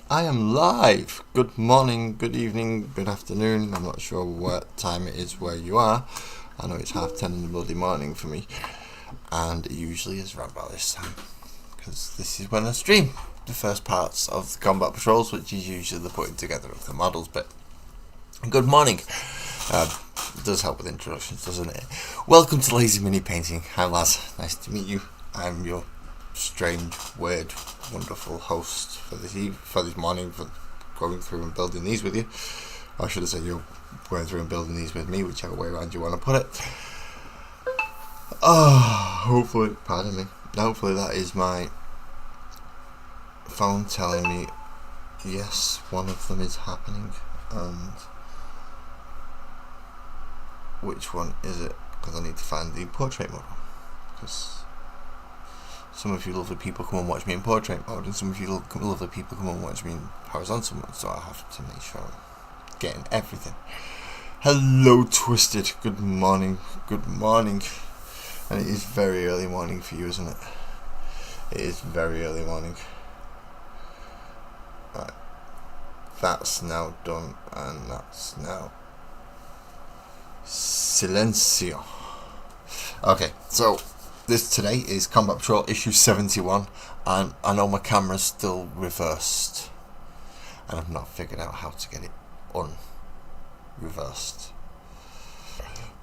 I am live. Good morning, good evening, good afternoon. I'm not sure what time it is where you are. I know it's 10:30 in the bloody morning for me, and it usually is around about this time because this is when I stream the first parts of the combat patrols, which is usually the putting together of the models bit. Good morning. It does help with introductions, doesn't it? Welcome to Lazy Mini Painting. Hi, lads. Nice to meet you. I'm your strange, weird, wonderful host for this morning, for going through and building these with you. Or should I say you're going through and building these with me, whichever way around you want to put it. Hopefully that is my phone telling me yes, one of them is happening, and which one is it? Because I need to find the portrait model, because some of you lovely people come and watch me in portrait mode, and some of you lovely people come and watch me in horizontal mode, so I have to make sure I'm getting everything. Hello, Twisted. Good morning. Good morning. And it is very early morning for you, isn't it? It is very early morning. Right. That's now done, and that's now Silencio. Okay, so this today is Combat Patrol issue 71, and I know my camera's still reversed, and I've not figured out how to get it unreversed.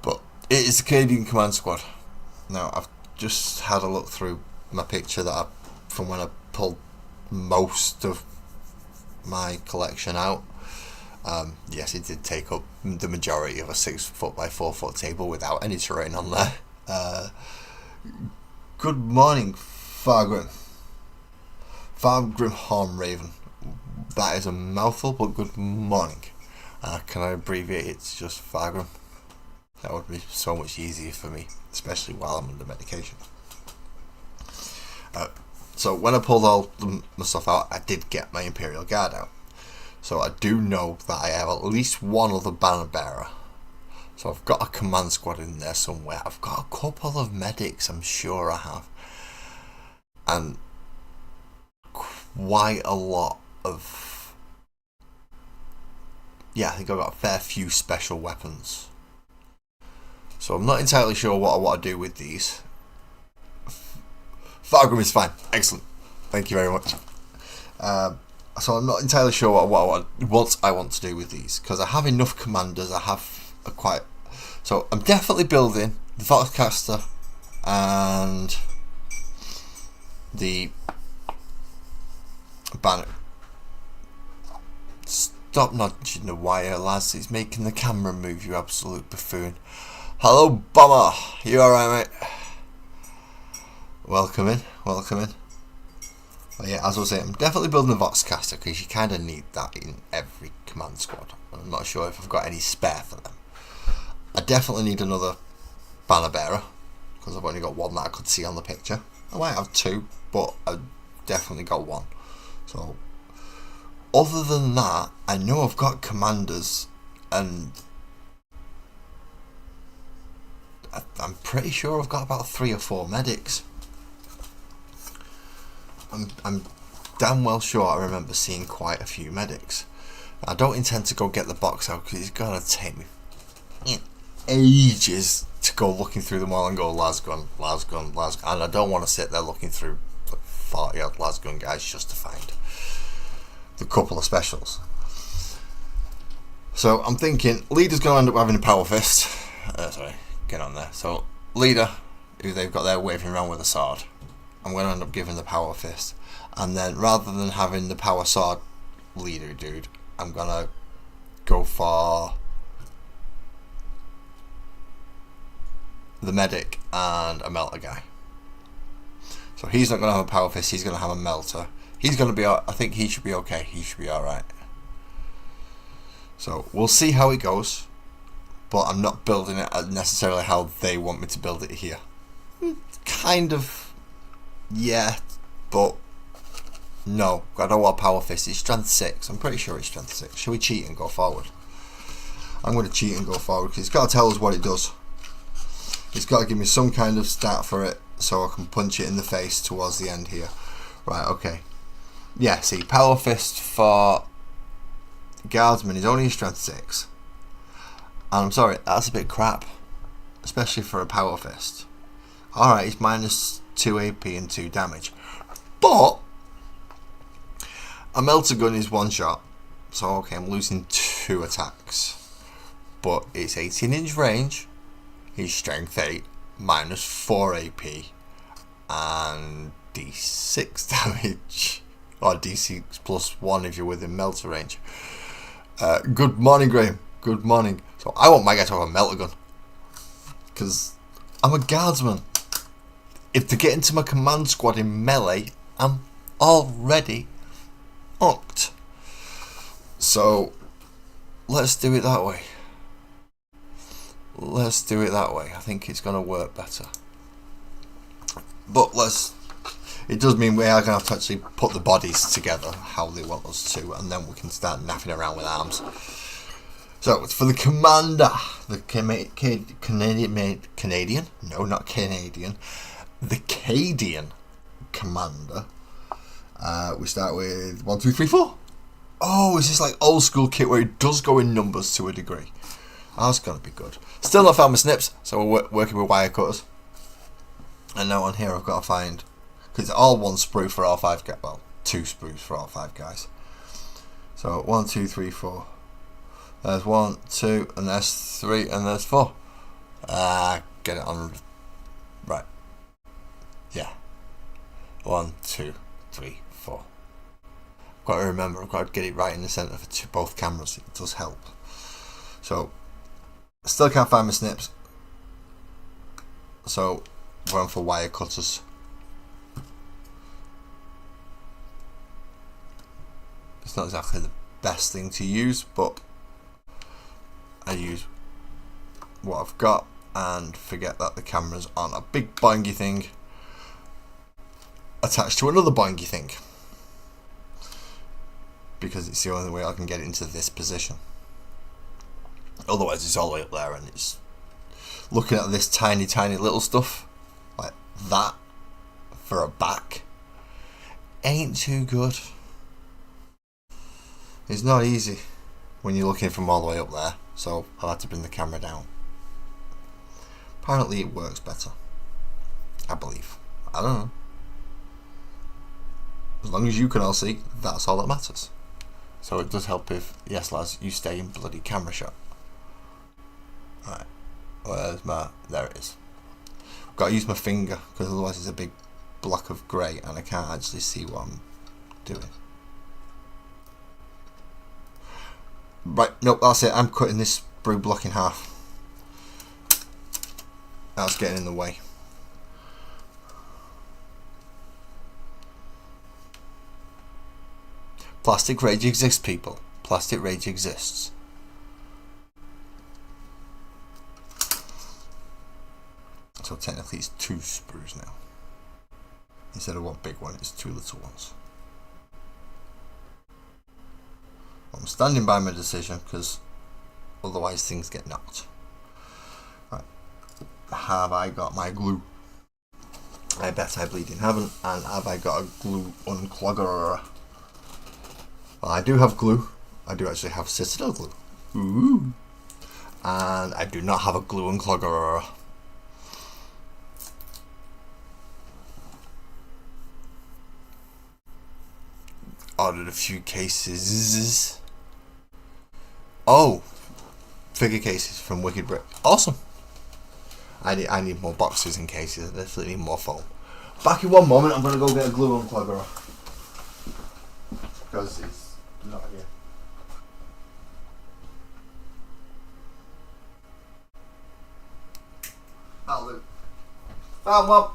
But it is the Cadian Command Squad. Now, I've just had a look through my picture from when I pulled most of my collection out. Yes, it did take up the majority of a 6-foot by 4-foot table without any terrain on there. Good morning, Fargrim Horn Raven. That is a mouthful, but good morning. Can I abbreviate it to just Fargrim? That would be so much easier for me, especially while I'm under medication. So when I pulled all my stuff out, I did get my Imperial Guard out. So I do know that I have at least one other banner bearer. So I've got a command squad in there somewhere. I've got a couple of medics, I'm sure I have. And quite a lot of... yeah, I think I've got a fair few special weapons. So I'm not entirely sure what I want to do with these. Fargrim is fine. Excellent. Thank you very much. So I'm not entirely sure what I want to do with these, because I have enough commanders. I have so I'm definitely building the Voxcaster and the banner. Stop nudging the wire, lads. It's making the camera move, you absolute buffoon. Hello, Bomber. You alright, mate? Welcome in. Well, yeah, as I was saying, I'm definitely building the Voxcaster, because you kind of need that in every command squad. I'm not sure if I've got any spare for them. I definitely need another banner bearer, because I've only got one that I could see on the picture. I might have two, but I've definitely got one. So, other than that, I know I've got commanders, and I'm pretty sure I've got about 3 or 4 medics. I'm damn well sure I remember seeing quite a few medics. I don't intend to go get the box out, because it's going to take me ages to go looking through them all and go lasgun, and I don't want to sit there looking through 40 odd lasgun guys just to find the couple of specials. So I'm thinking Leader's going to end up having a power fist. Get on there. So Leader, who they've got there waving around with a sword, I'm going to end up giving the power fist, and then rather than having the power sword leader dude, I'm going to go for the medic and a melter guy. So he's not going to have a power fist, he's going to have a melter. He's going to be, I think he should be okay, he should be alright. So we'll see how it goes, but I'm not building it necessarily how they want me to build it here. Kind of, yeah, but no, I don't want power fist. It's strength 6. I'm pretty sure it's strength 6. Shall we cheat and go forward? I'm going to cheat and go forward, because it's got to tell us what it does. It's got to give me some kind of stat for it, so I can punch it in the face towards the end here. Right, okay. Yeah, see, Power Fist for Guardsman is only a strength 6. And I'm sorry, that's a bit crap. Especially for a Power Fist. Alright, it's minus 2 AP and 2 damage. But a Melter Gun is 1 shot. So okay, I'm losing 2 attacks. But it's 18-inch range. He's strength 8. Minus 4 AP. And D6 damage. Or D6 plus 1 if you're within Melter range. Good morning, Graham. Good morning. So I want my guy to have a Melter Gun. Because I'm a Guardsman. If they get into my command squad in melee, I'm already hooked. So let's do it that way. Let's do it that way. I think it's going to work better. But it does mean we are going to have to actually put the bodies together how they want us to, and then we can start naffing around with arms. So it's for the commander, the Canadian? No, not Canadian. The Cadian commander. We start with 1, 2, 3, 4. Oh, is this like old school kit where it does go in numbers to a degree? Oh, that's going to be good. Still not found my snips, so we're working with wire cutters. And now on here I've got to find, because it's all 1 sprue for all 5 guys. Well, 2 sprues for all 5 guys. So 1, 2, 3, 4. There's 1, 2, and there's 3, and there's 4. Get it on. Right. Yeah. 1, 2, 3, 4. I've got to remember, I've got to get it right in the centre for both cameras. It does help. So, still can't find my snips. So, we're on for wire cutters. It's not exactly the best thing to use, but I use what I've got and forget that the camera's on a big boingy thing attached to another boingy thing, because it's the only way I can get it into this position. Otherwise it's all the way up there, and it's looking at this tiny little stuff like that for a back ain't too good. It's not easy when you're looking from all the way up there, so I'll have to bring the camera down. Apparently it works better, I believe. I don't know. As long as you can all see, that's all that matters. So it does help if, yes lads, you stay in bloody camera shot. Right, where's my, there it is. I've got to use my finger, because otherwise it's a big block of grey and I can't actually see what I'm doing. Right, nope, that's it. I'm cutting this sprue block in half. That's getting in the way. Plastic rage exists, people. Plastic rage exists. So technically it's 2 sprues now. Instead of 1 big one, it's 2 little ones. I'm standing by my decision because otherwise things get knocked. Right. Have I got my glue? I bet I bleeding haven't. And have I got a glue unclogger? Well, I do have glue. I do actually have Citadel glue. Ooh. And I do not have a glue unclogger. Ordered a few cases. Oh, figure cases from Wicked Brick. Awesome. I need more boxes and cases. I definitely need more foam. Back in one moment. I'm going to go get a glue unclogger. Because it's not here. That'll do. Found one.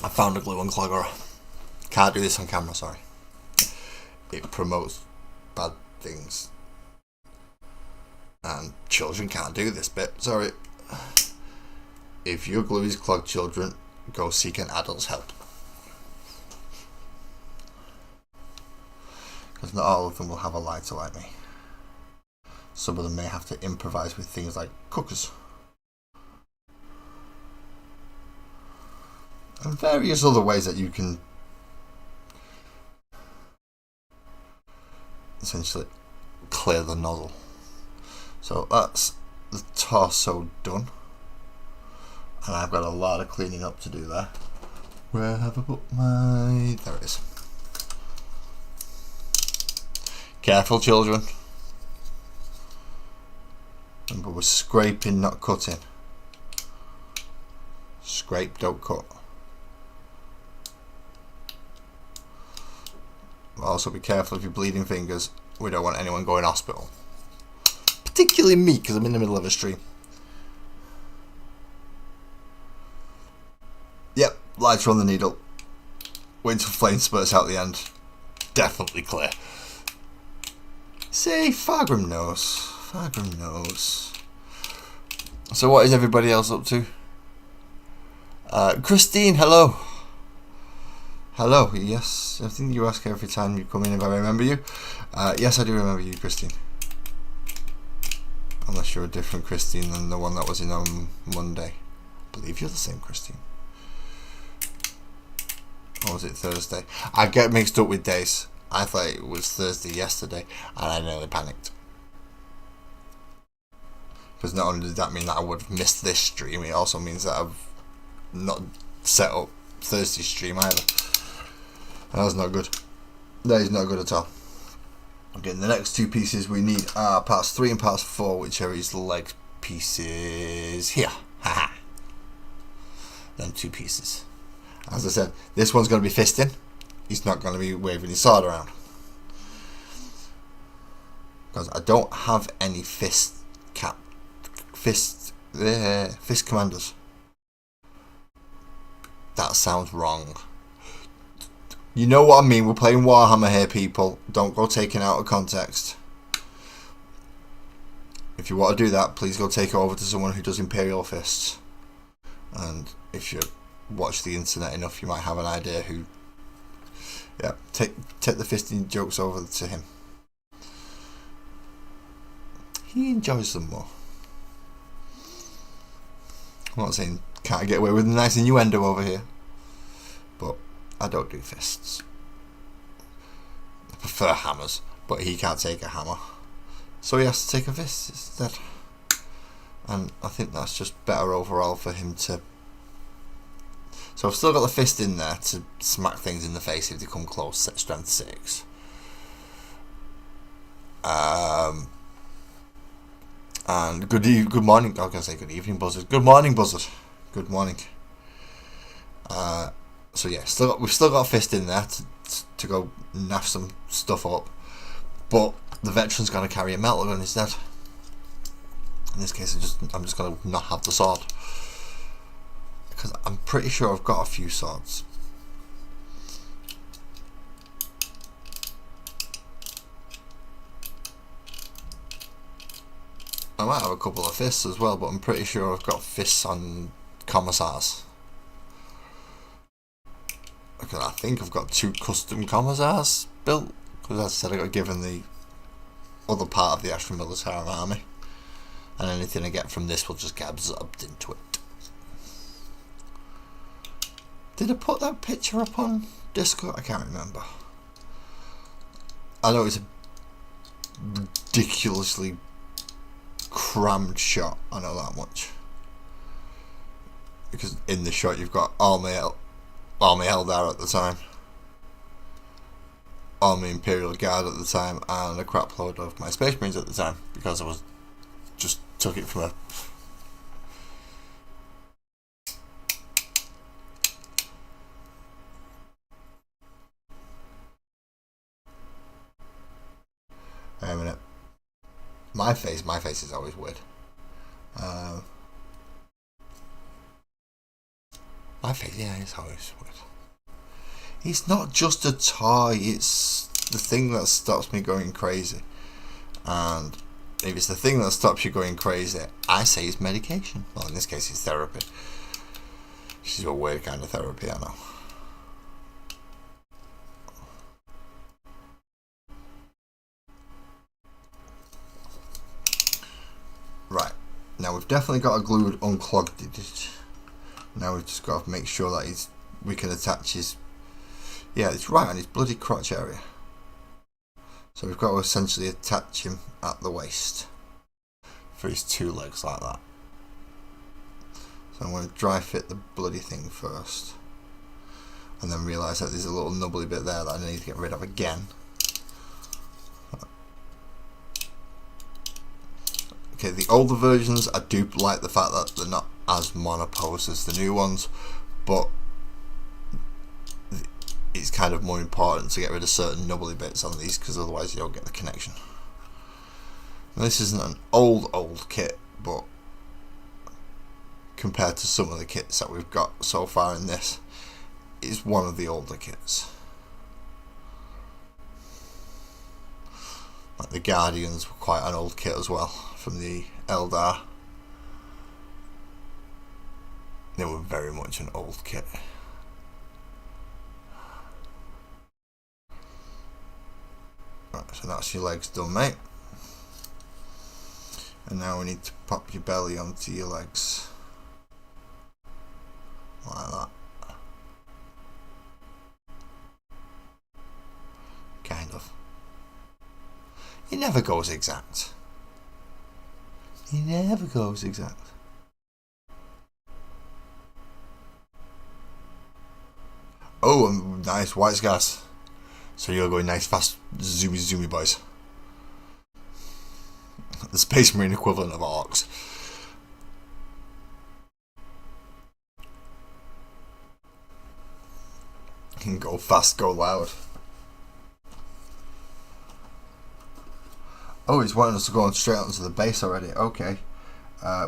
I found a glue unclogger. Can't do this on camera, sorry. It promotes bad things. And children can't do this bit, sorry. If your glue is clogged, children, go seek an adult's help. Because not all of them will have a lighter like me. Some of them may have to improvise with things like cookers. and various other ways that you can essentially clear the nozzle. So that's the torso done, and I've got a lot of cleaning up to do there. Where have I put my... there it is. Careful, children. Remember, we're scraping, not cutting. Scrape, don't cut. Also be careful if you're bleeding fingers. We don't want anyone going to hospital. Particularly me, because I'm in the middle of a stream. Yep, lights are on the needle. Wait until flame spurts out the end. Definitely clear. See, Fargrim knows. Fargrim knows. So what is everybody else up to? Christine, hello. Hello, yes. I think you ask every time you come in if I remember you. Yes, I do remember you, Christine. Unless you're a different Christine than the one that was in on Monday. I believe you're the same Christine. Or was it Thursday? I get mixed up with days. I thought it was Thursday yesterday, and I nearly panicked. Because not only did that mean that I would have missed this stream, it also means that I've not set up Thursday's stream either. And that's not good. That is not good at all. Okay, the next two pieces we need are parts 3 and parts 4, which are his leg pieces here. Haha. Them two pieces. As I said, this one's going to be fisting. He's not going to be waving his sword around. Because I don't have any fist commanders. That sounds wrong. You know what I mean, we're playing Warhammer here, people. Don't go taking it out of context. If you want to do that, please go take it over to someone who does Imperial Fists. And if you watch the internet enough, you might have an idea who... yeah, take the fisting jokes over to him. He enjoys them more. I'm not saying can't get away with a nice innuendo over here, but I don't do fists. I prefer hammers, but he can't take a hammer, so he has to take a fist instead. And I think that's just better overall for him to... so I've still got the fist in there to smack things in the face if they come close, set strength 6. And good morning. I was going to say good evening, Buzzard. Good morning, Buzzard. Good morning. So yeah, we've still got a fist in there to go naff some stuff up, but the veteran's going to carry a metal gun instead. In this case, I'm just going to not have the sword, because I'm pretty sure I've got a few swords. I might have a couple of fists as well, but I'm pretty sure I've got fists on commissars. Because I think I've got 2 custom commissars built, because as I said, I got given the other part of the Ashram Militarum Army, and anything I get from this will just get absorbed into it. Did I put that picture up on Discord? I can't remember. I know it's a ridiculously crammed shot, I know that much, because in the shot you've got Army Eldar at the time, Army Imperial Guard at the time, and a crap load of my Space Marines at the time, because I was just took it from a... Wait a minute. My face is always weird. My face, yeah, it's always weird. It's not just a toy, it's the thing that stops me going crazy. And if it's the thing that stops you going crazy, I say it's medication. Well, in this case, it's therapy. Which is a weird kind of therapy, I know. Right, now we've definitely got a glued unclogged it. Now we've just got to make sure that he's we can attach his, yeah, it's right on his bloody crotch area. So we've got to essentially attach him at the waist for his two legs like that. So I'm going to dry fit the bloody thing first, and then realise that there's a little nubbly bit there that I need to get rid of again. Okay, the older versions, I do like the fact that they're not as monopose as the new ones, but it's kind of more important to get rid of certain nubbly bits on these, because otherwise you don't get the connection. Now, this isn't an old kit, but compared to some of the kits that we've got so far in this, it's one of the older kits. Like the Guardians were quite an old kit as well, from the Eldar. They were very much an old kit. Right, so that's your legs done, mate. And now we need to pop your belly onto your legs. Like that. Kind of. It never goes exact. It never goes exact. Oh, nice white gas. So you're going nice, fast, zoomy boys. The Space Marine equivalent of orcs. Can go fast, go loud. Oh, he's wanting us to go on straight onto the base already. Okay.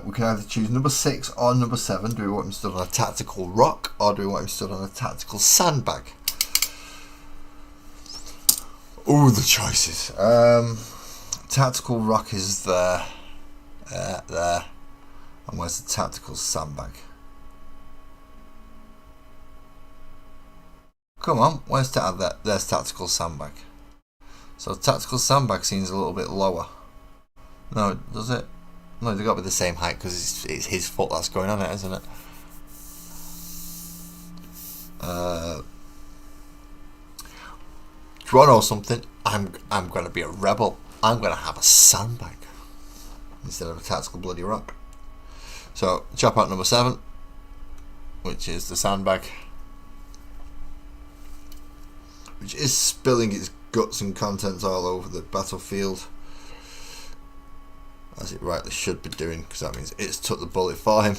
We can either choose number 6 or number 7. Do we want him stood on a tactical rock, or do we want him stood on a tactical sandbag? Oh, the choices. Tactical rock is there. There. And where's the tactical sandbag? Come on, where's that? There's tactical sandbag. So tactical sandbag seems a little bit lower. No, does it? No, they've got to be the same height, because it's his foot that's going on it, isn't it? Do you want to know something? I'm going to be a rebel. I'm going to have a sandbag instead of a tactical bloody rock. So chop out number 7, which is the sandbag, which is spilling its guts and contents all over the battlefield, as it rightly should be doing, because that means it's took the bullet for him.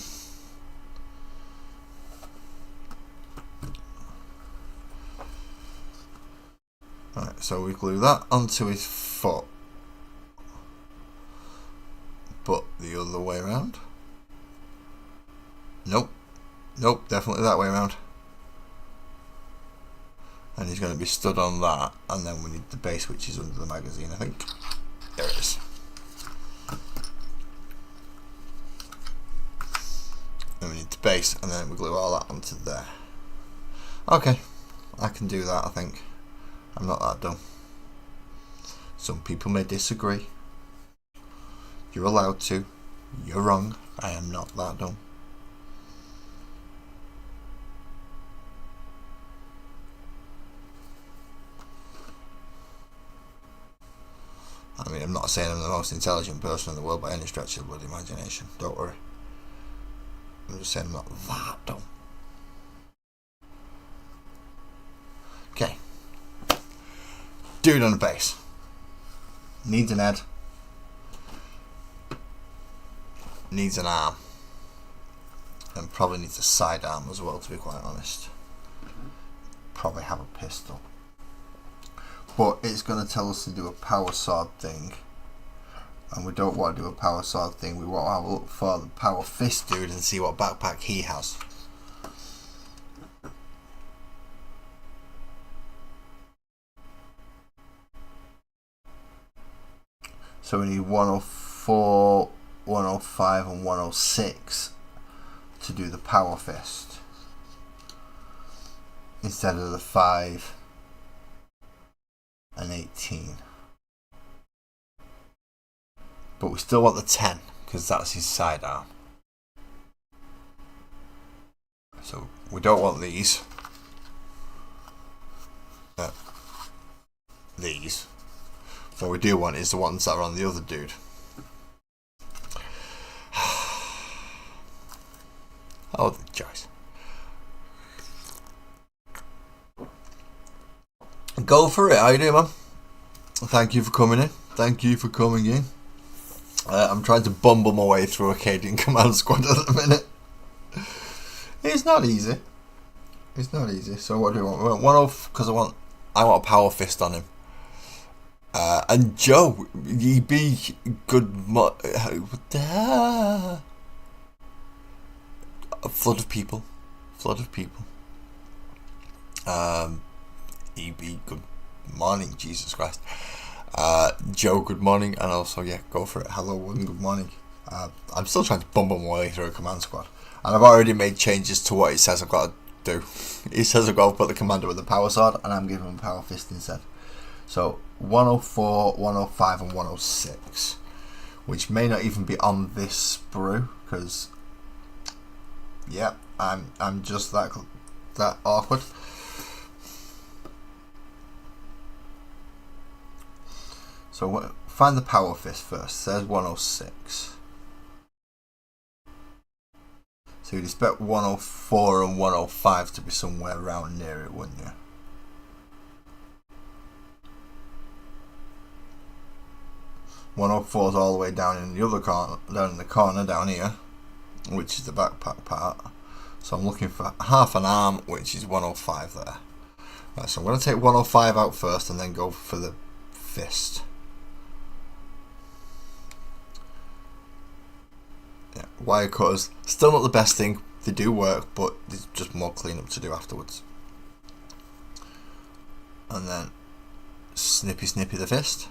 Right, so we glue that onto his foot, but the other way around. Nope, definitely that way around. And he's going to be stood on that, and then we need the base, which is under the magazine, I think. There it is. Then we need the base, and then we glue all that onto there. Okay, I can do that, I think. I'm not that dumb. Some people may disagree. You're allowed to. You're wrong. I am not that dumb. I mean, I'm not saying I'm the most intelligent person in the world by any stretch of the bloody imagination. Don't worry. I'm just saying I'm not that dumb. Okay. Dude on the base. Needs an head. Needs an arm. And probably needs a sidearm as well, to be quite honest. Probably have a pistol. But it's going to tell us to do a power sword thing, and we don't want to do a power sword thing. We want to have a look for the power fist dude and see what backpack he has. So we need 104, 105 and 106 to do the power fist, instead of the 5 and 18. But we still want the 10, because that's his sidearm. So we don't want these. these. What we do want is the ones that are on the other dude. Oh, the choice. Go for it. How you doing, man? Thank you for coming in. Thank you for coming in. I'm trying to bumble my way through a Cadian command squad at the minute. It's not easy. It's not easy. So what do we want? We want one off because I want a power fist on him. And Joe, he be good. A flood of people. He be good morning, Jesus Christ. Joe, good morning, and also go for it. Hello and good morning. I'm still trying to bumble my way through a command squad, and I've already made changes to what it says I've got to do. It says I've got to put the commander with the power sword, and I'm giving him power fist instead. So 104, 105, and 106, which may not even be on this sprue, because I'm just that awkward. So find the power fist first. There's 106. So you'd expect 104 and 105 to be somewhere around near it, wouldn't you? One 104 is all the way down in the other corner, down here, which is the backpack part. So I'm looking for half an arm, which is 105 there. Right, so I'm going to take 105 out first and then go for the fist. Yeah, wire cutters, still not the best thing. They do work, but there's just more cleanup to do afterwards. And then snippy the fist.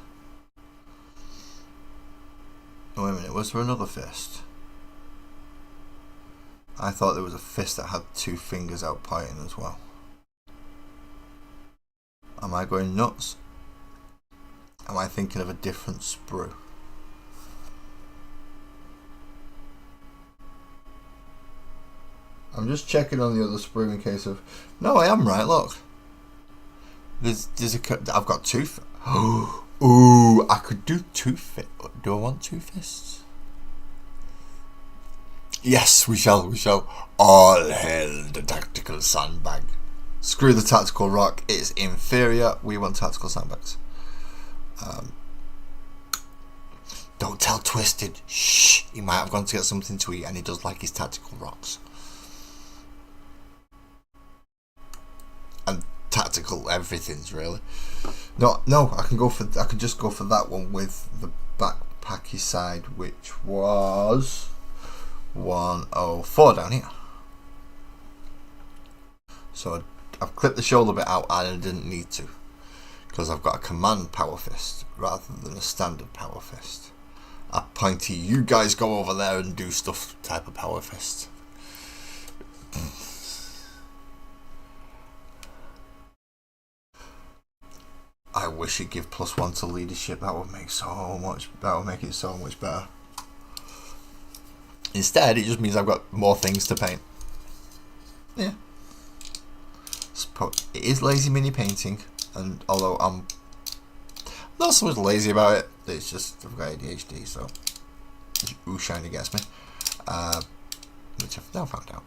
Oh, wait a minute, was there another fist? I thought there was a fist that had two fingers out pointing as well. Am I going nuts? Am I thinking of a different sprue? I'm just checking on the other sprue in case of... No, I am right, look. I've got two... Ooh, I could do two fists. Do I want two fists? Yes, we shall. All hail the tactical sandbag. Screw the tactical rock. It's inferior. We want tactical sandbags. Don't tell Twisted. Shh. He might have gone to get something to eat, and he does like his tactical rocks. And tactical everything's really. No, I can just go for that one with the backpacky side, which was 104 down here. So I've clipped the shoulder bit out, and I didn't need to, because I've got a command power fist rather than a standard power fist. A pointy, you guys go over there and do stuff type of power fist. I wish it'd give +1 to leadership. That would make it so much better. Instead, it just means I've got more things to paint. Yeah. It is lazy mini painting, and although I'm not so much lazy about it, it's just I've got ADHD, so ooh, shiny against me. Which I've now found out.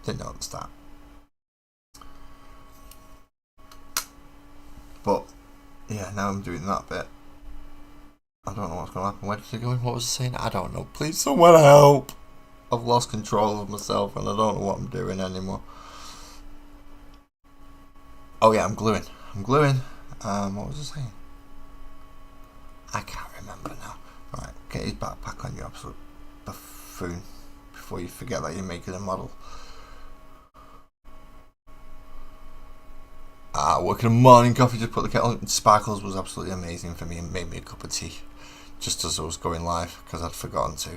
Didn't know at the start. But yeah, now I'm doing that bit. I don't know what's going to happen. Where did it go? What was I saying? I don't know. Please, someone help. I've lost control of myself and I don't know what I'm doing anymore. Oh yeah, I'm gluing. What was I saying? I can't remember now. Right, get his backpack on, you absolute buffoon, before you forget that you're making a model. Working a morning coffee, just put the kettle on. Sparkles was absolutely amazing for me and made me a cup of tea just as I was going live, because I'd forgotten to.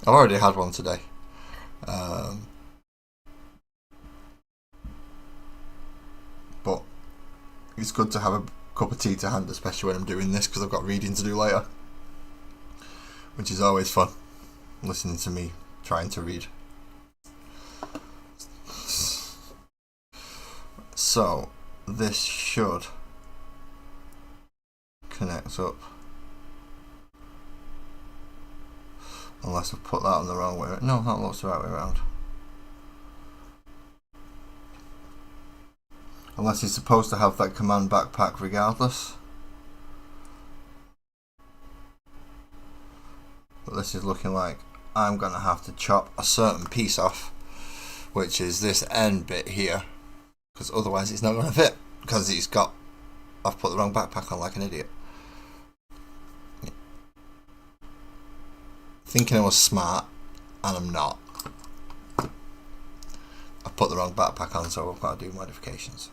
I've already had one today. But it's good to have a cup of tea to hand, especially when I'm doing this, because I've got reading to do later, which is always fun, listening to me trying to read. So this should connect up. Unless I've put that on the wrong way. No, that looks the right way around. Unless he's supposed to have that command backpack regardless. But this is looking like I'm going to have to chop a certain piece off, which is this end bit here, because otherwise it's not going to fit, because I've put the wrong backpack on like an idiot. Thinking I was smart, and I'm not. I put the wrong backpack on, so I've got to do modifications.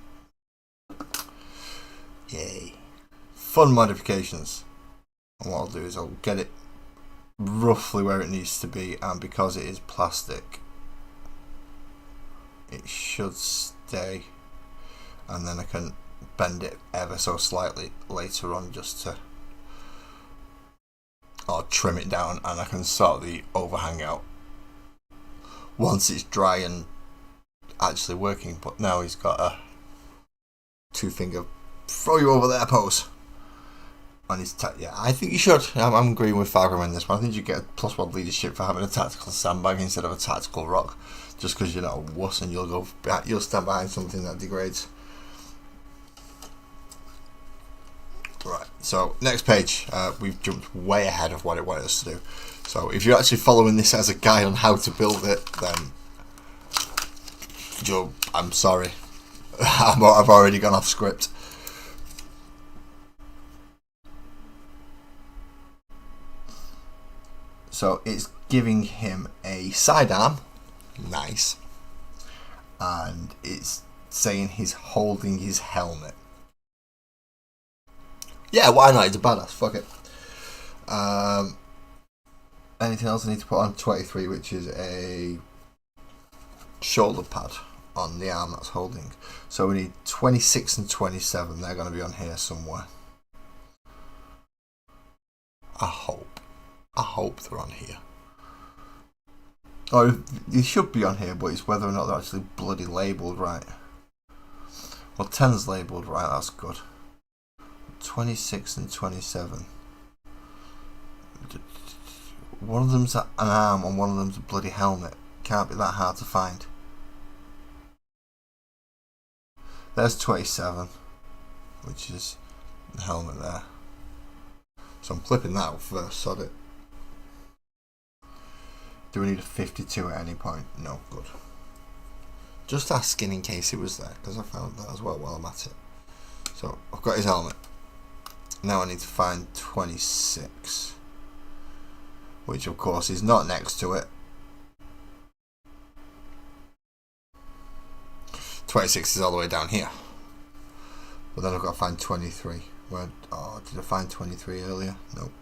Yay. Fun modifications. And what I'll do is I'll get it roughly where it needs to be, and because it is plastic, it should stay, and then I can bend it ever so slightly later on just to, or trim it down, and I can sort the overhang out once it's dry and actually working. But now he's got a 2-finger throw you over there pose on his yeah, I think you should. I'm agreeing with Fargo in this one. I think you get a +1 leadership for having a tactical sandbag instead of a tactical rock, just because you're not a wuss and you'll stand behind something that degrades. Right, so next page, we've jumped way ahead of what it wanted us to do. So if you're actually following this as a guide on how to build it, then I'm sorry. I've already gone off script. So it's giving him a sidearm, nice, and it's saying he's holding his helmet. Yeah, why not? He's a badass. Fuck it. Anything else I need to put on 23, which is a shoulder pad on the arm that's holding. So we need 26 and 27. They're going to be on here somewhere. I hope they're on here. Or they should be on here, but it's whether or not they're actually bloody labelled right. Well, 10's labelled right, that's good. 26 and 27. One of them's an arm and one of them's a bloody helmet. Can't be that hard to find. There's 27, which is the helmet there. So I'm clipping that out first, sod it. Do we need a 52 at any point? No, good. Just asking in case it was there, because I found that as well while I'm at it. So I've got his helmet. Now I need to find 26, which of course is not next to it. 26 is all the way down here. But then I've got to find 23. Where? Oh, did I find 23 earlier? Nope.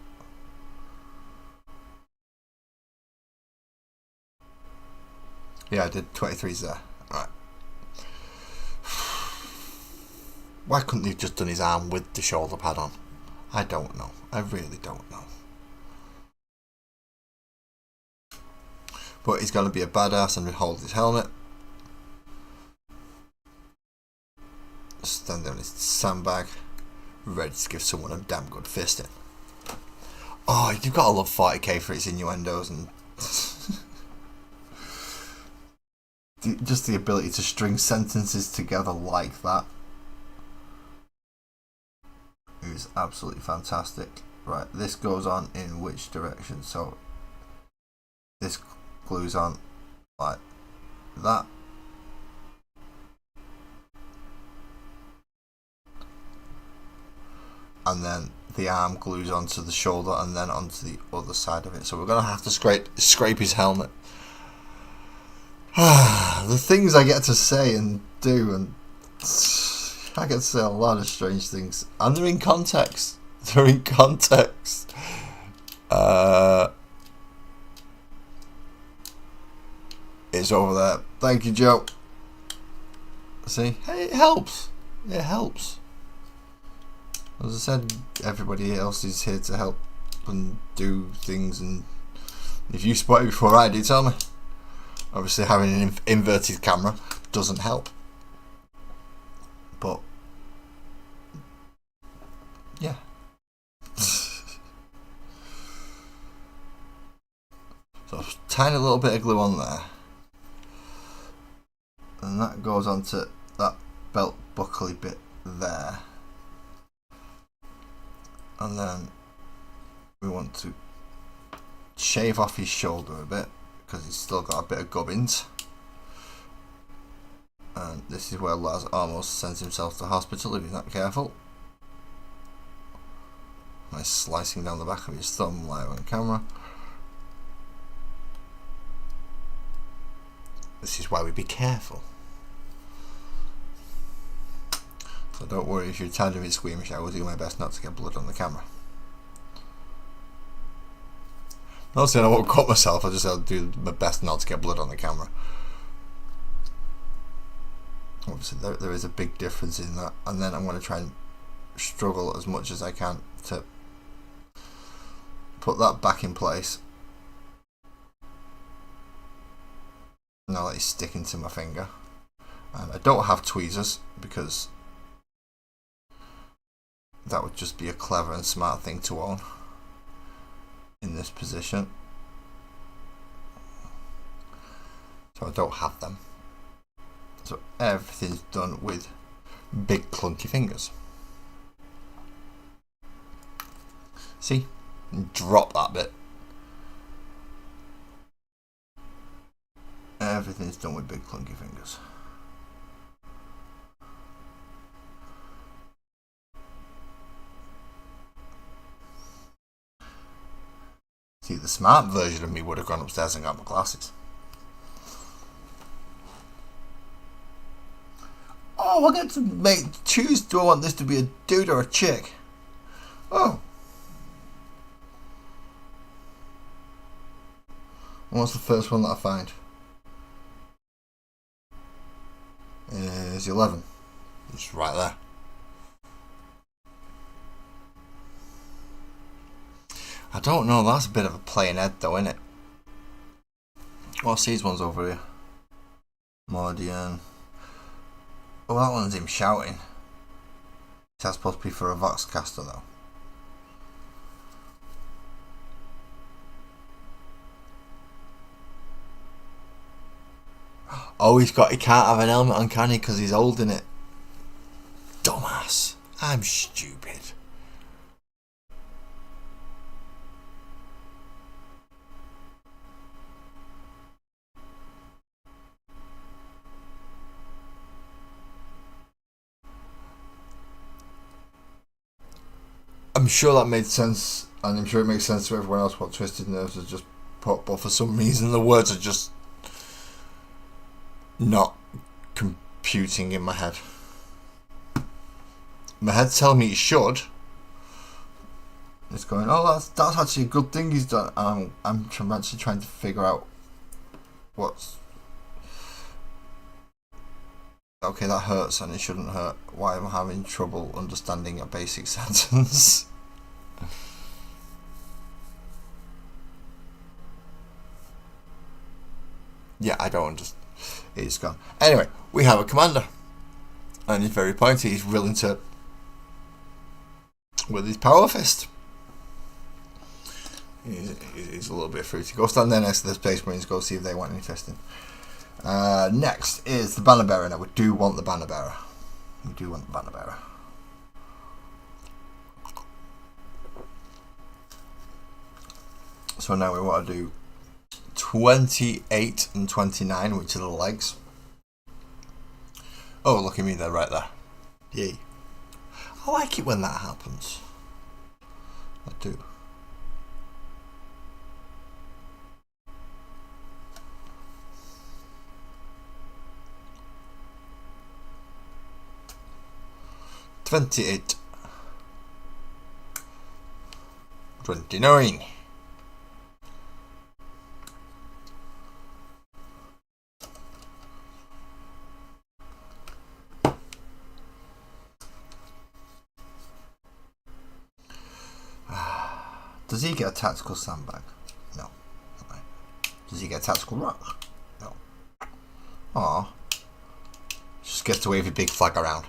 Yeah, I did. 23's there. Right. Why couldn't they have just done his arm with the shoulder pad on? I don't know. I really don't know. But he's going to be a badass and hold his helmet. Stand there on his sandbag. Ready to give someone a damn good fisting. Oh, you've got to love 40k for its innuendos and just the ability to string sentences together like that. It is absolutely fantastic. Right, this goes on in which direction? So this glues on like that. And then the arm glues onto the shoulder and then onto the other side of it. So we're going to have to scrape his helmet. The things I get to say and do, and I get to say a lot of strange things. And they're in context. They're in context. It's over there. Thank you, Joe. See? Hey, it helps. It helps. As I said, everybody else is here to help and do things, and if you spot it before I do, tell me. Obviously having an inverted camera doesn't help, but Yeah. So tiny little bit of glue on there, and that goes onto that belt buckly bit there, and then we want to shave off his shoulder a bit because he's still got a bit of gubbins, and this is where Laz almost sends himself to hospital if he's not careful. Nice slicing down the back of his thumb live on camera. This is why we be careful. So don't worry if you're tired of it squeamish, I will do my best not to get blood on the camera. Not saying I won't cut myself, I just I'll do my best not to get blood on the camera. Obviously there is a big difference in that, and then I'm going to try and struggle as much as I can to put that back in place. Now that it's sticking to my finger, and I don't have tweezers because that would just be a clever and smart thing to own in this position, so I don't have them. So everything's done with big clunky fingers. See? Drop that bit. Everything's done with big clunky fingers. See, the smart version of me would have gone upstairs and got my glasses. Oh, I get to choose, do I want this to be a dude or a chick? Oh. And what's the first one that I find? Is 11. It's right there. I don't know, that's a bit of a plain head though, isn't it? What's these ones over here? Cadian. Oh, that one's him shouting. That's supposed to be for a Voxcaster though. Oh, he can't have an helmet on, can he? Because he's holding it. Dumbass. I'm stupid. I'm sure that made sense, and I'm sure it makes sense to everyone else what Twisted Nerves has just put, but for some reason the words are just not computing in my head. My head's telling me it should. It's going, oh, that's actually a good thing he's done. I'm actually trying to figure out what's... Okay, that hurts and it shouldn't hurt. Why am I having trouble understanding a basic sentence? Yeah, I don't understand. It's gone. Anyway, we have a commander. And he's very pointy. He's willing to... with his power fist. He's a little bit fruity. Go stand there next to the Space Marines. Go see if they want any testing. Next is the banner bearer. Now we do want the banner bearer. We do want the banner bearer. So now we want to do 28 and 29, which are the legs. Oh, look at me, they're right there. Yay. I like it when that happens. I do. $28. $29. Does he get a tactical sandbag? No. Okay. Does he get a tactical rock? No. Aw. Just gets to wave a big flag around.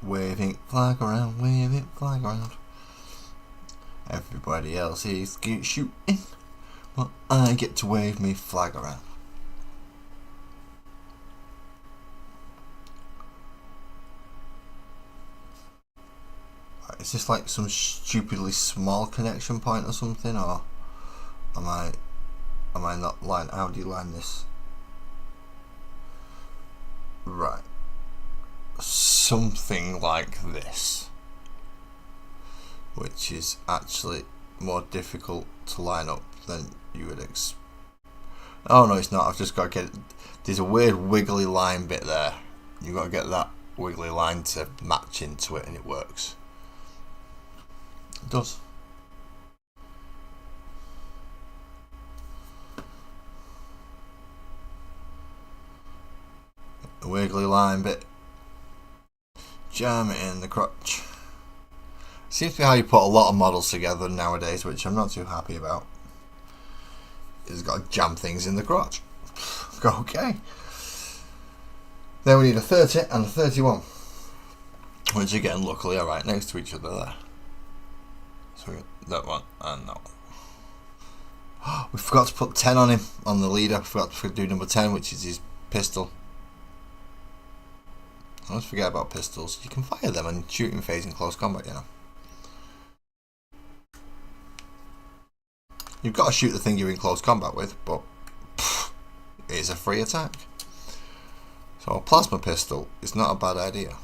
Waving flag around, waving flag around. Everybody else is shooting, well, I get to wave me flag around. Right, is this like some stupidly small connection point or something, or am I not line? How do you line this? Right, something like this, which is actually more difficult to line up than you would expect. Oh no, it's not. I've just got to get. There's a weird wiggly line bit there. You've got to get that wiggly line to match into it, and it works. It does. The wiggly line bit. Jam it in the crotch. Seems to be how you put a lot of models together nowadays, which I'm not too happy about. It's got to jam things in the crotch. Okay. Then we need a 30 and a 31, which again, luckily, are right next to each other there. So we got that one and that one. We forgot to put 10 on him, on the leader. Forgot to do number 10, which is his pistol. I always forget about pistols. You can fire them in shooting phase in close combat, you know. You've got to shoot the thing you're in close combat with, but it is a free attack. So a plasma pistol is not a bad idea.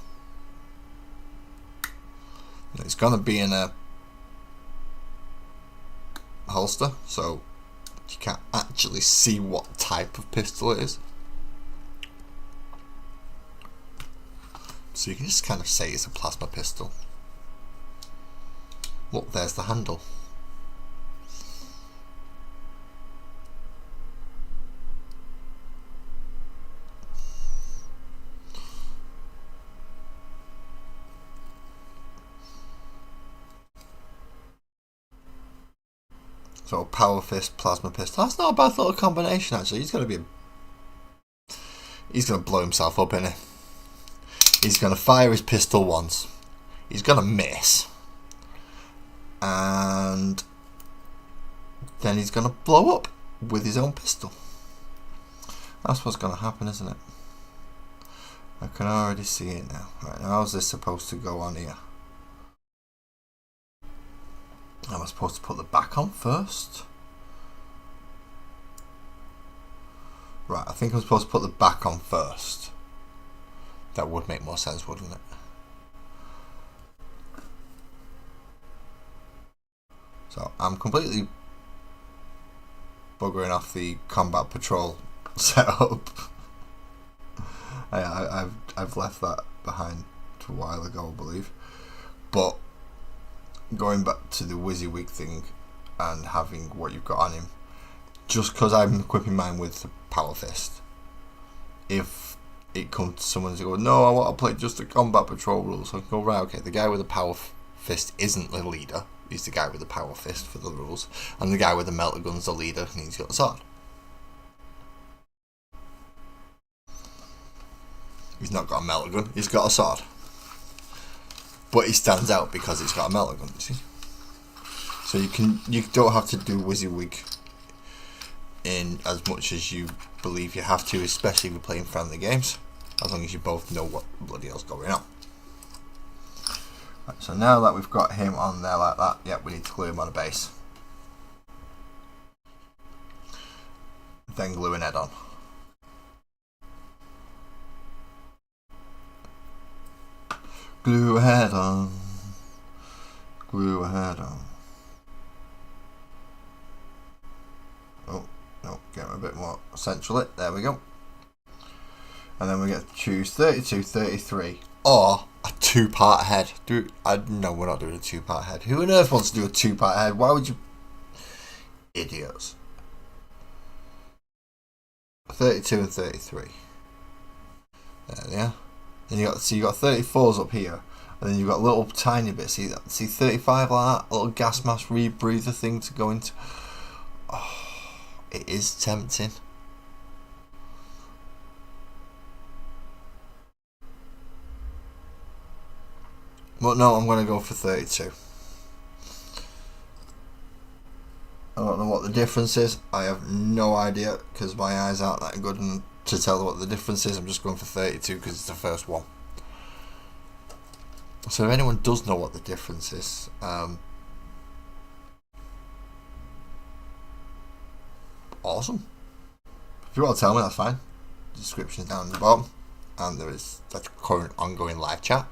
It's going to be in a holster, so you can't actually see what type of pistol it is. So you can just kind of say it's a plasma pistol. Look, there's the handle. So power fist, plasma pistol. That's not a bad little combination actually. He's gonna blow himself up, innit? He's gonna fire his pistol once. He's gonna miss. And then he's gonna blow up with his own pistol. That's what's gonna happen, isn't it? I can already see it now. Right, now how's this supposed to go on here? Am I supposed to put the back on first? Right, I think I'm supposed to put the back on first. That would make more sense, wouldn't it? So I'm completely buggering off the combat patrol setup. I've left that behind a while ago, I believe. But going back to the WYSIWYG thing and having what you've got on him, just because I'm equipping mine with the power fist, if it comes to someone to go, no, I want to play just the combat patrol rules, I can go, right, okay, the guy with the power fist isn't the leader, he's the guy with the power fist for the rules, and the guy with the melter gun's the leader and he's got the sword. He's not got a melter gun, he's got a sword. But he stands out because it's got a melter gun, you see. So you don't have to do WYSIWYG in as much as you believe you have to, especially if you're playing friendly games, as long as you both know what bloody hell's going on. Right, so now that we've got him on there like that, yeah, we need to glue him on a base. Then glue an head on. Glue a head on. Glue a head on. Oh, no, get a bit more central it. There we go. And then we get to choose 32, 33, or a 2-part head. No, we're not doing a 2-part head. Who on earth wants to do a 2-part head? Why would you? Idiots. 32 and 33. There they are. And you got 34s up here, and then you've got little tiny bits. See 35 like that, little gas mask rebreather thing to go into. Oh, it is tempting. But no, I'm going to go for 32. I don't know what the difference is. I have no idea because my eyes aren't that good to tell what the difference is. I'm just going for 32 because it's the first one. So if anyone does know what the difference is, awesome. If you want to tell me, that's fine. The description is down at the bottom, and there is a current ongoing live chat,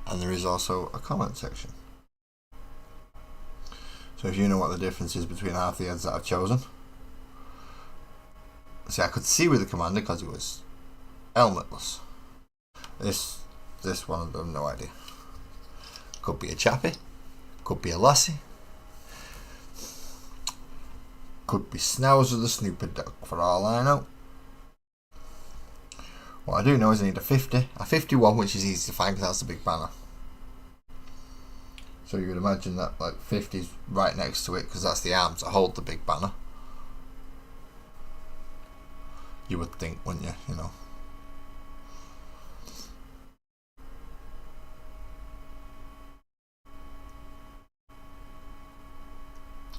and there is also a comment section. So if you know what the difference is between half the heads that I've chosen. See, I could see with the commander because it was helmetless. This one, I have no idea. Could be a chappie, could be a lassie, could be Schnauzer the snooper dog, for all I know. What I do know is I need a 50, a 51, which is easy to find because that's the big banner. So you would imagine that like 50 is right next to it because that's the arms that hold the big banner. You would think, wouldn't you? You know.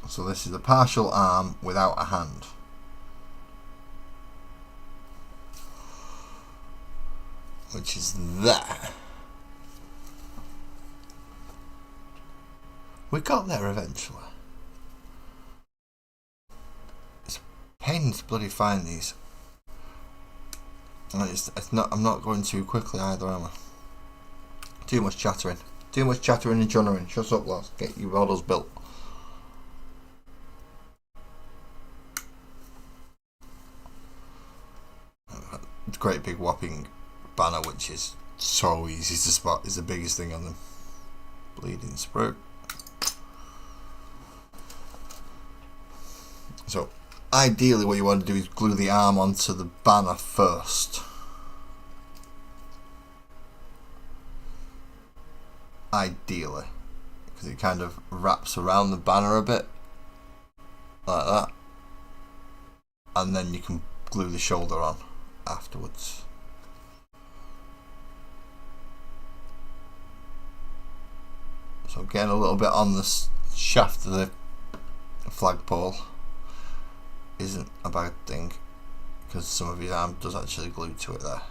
So this is the partial arm without a hand. Which is that. We got there eventually. It's a pain to bloody find these. And I'm not going too quickly either, am I? Too much chattering. Too much chattering and chunnering. Shut up, lads. Get your models built. Great big whopping banner, which is so easy to spot, is the biggest thing on them. Bleeding Sprout. So ideally what you want to do is glue the arm onto the banner first. Ideally, because it kind of wraps around the banner a bit like that, and then you can glue the shoulder on afterwards. So I'm getting a little bit on the shaft of the flagpole. Isn't a bad thing because some of his arm does actually glue to it there.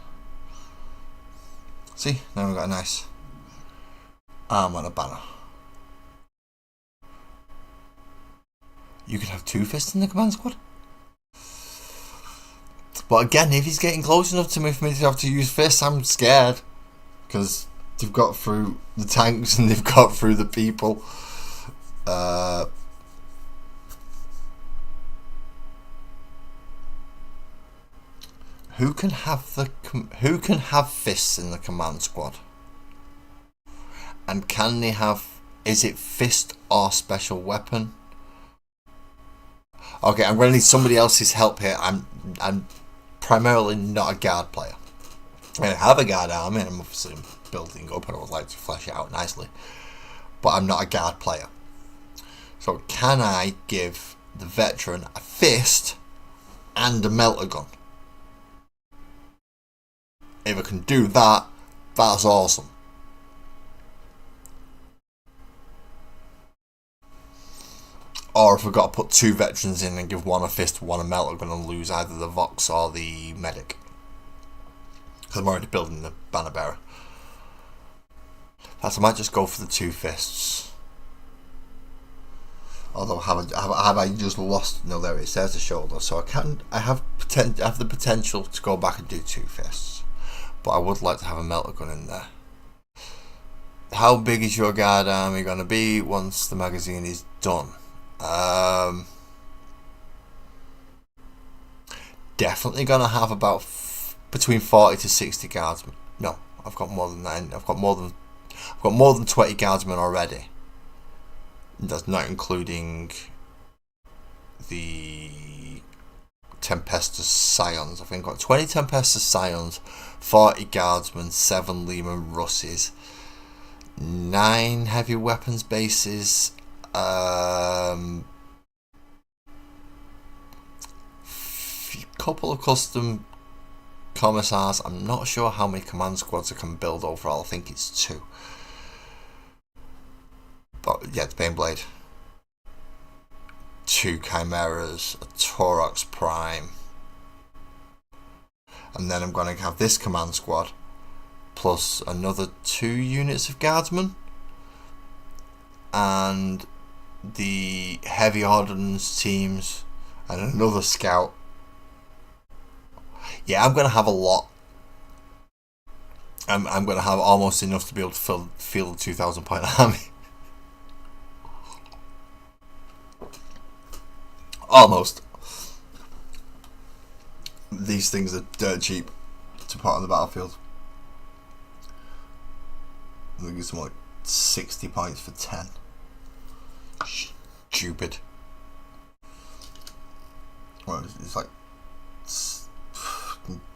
See, now we've got a nice arm on a banner. You could have 2 fists in the command squad. But again, if he's getting close enough to me for me to have to use fists, I'm scared. Because they've got through the tanks and they've got through the people. Who can have fists in the command squad? And can they have? Is it fist or special weapon? Okay, I'm going to need somebody else's help here. I'm primarily not a guard player. I have a guard army and I'm obviously building up and I would like to flesh it out nicely. But I'm not a guard player. So can I give the veteran a fist and a melter gun? If I can do that, that's awesome. Or if we've got to put 2 veterans in and give one a fist, one a melter gun and lose either the Vox or the medic. Because I'm already building the banner bearer. Perhaps I might just go for the 2 fists. Although have I just lost? No, there it is. There's the shoulder. So I have the potential to go back and do 2 fists. But I would like to have a melter gun in there. How big is your guard army going to be once the magazine is done? Definitely going to have about between 40 to 60 guardsmen. No, I've got more than that. I've got more than 20 guardsmen already. That's not including the Tempestus Scions. I think I've got 20 Tempestus Scions, 40 guardsmen, 7 Lehman Russes, 9 heavy weapons bases, couple of custom commissars. I'm not sure how many command squads I can build overall. I think it's 2. yeah, the Bane Blade. 2 Chimeras, a Taurox Prime. And then I'm going to have this command squad, plus another 2 units of guardsmen. And the heavy ordnance teams, and another scout. Yeah, I'm going to have a lot. I'm going to have almost enough to be able to field a 2,000 point army. Almost. These things are dirt cheap to put on the battlefield. I think it's something like 60 points for 10. Stupid. Well, it's like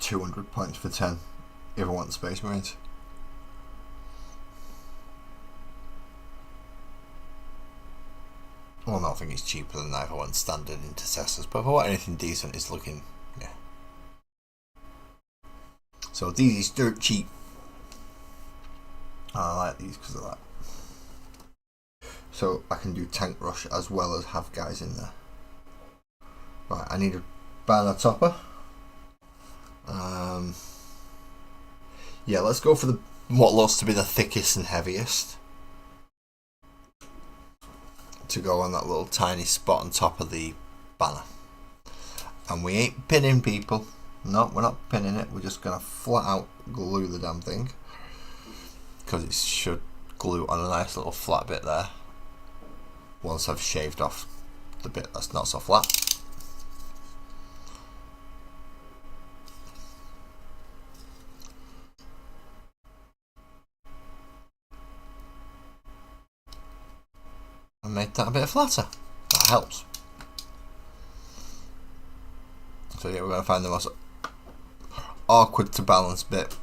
200 points for 10 if I want Space Marines. Well, no, I think it's cheaper than that if I want standard intercessors, but if I want anything decent, it's looking, yeah. So these is dirt cheap. I like these because of that. So I can do tank rush as well as have guys in there. Right, I need a banner topper. Yeah, let's go for the what looks to be the thickest and heaviest, to go on that little tiny spot on top of the banner. And we ain't pinning people. No, we're not pinning it. We're just going to flat out glue the damn thing, because it should glue on a nice little flat bit there once I've shaved off the bit that's not so flat. And make that a bit flatter. That helps. So yeah, we're going to find the most awkward to balance bit,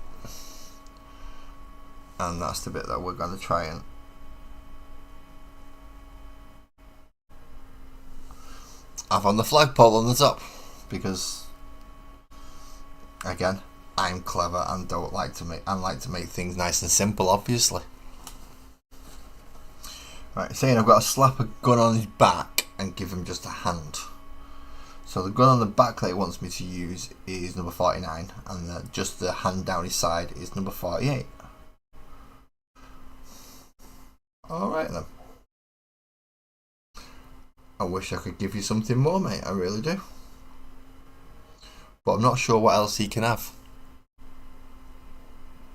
and that's the bit that we're going to try and have on the flagpole on the top, because again, I'm clever and like to make things nice and simple, obviously. Right, saying I've got to slap a gun on his back and give him just a hand. So the gun on the back that it wants me to use is number 49, and just the hand down his side is number 48. Alright then. I wish I could give you something more, mate, I really do. But I'm not sure what else he can have.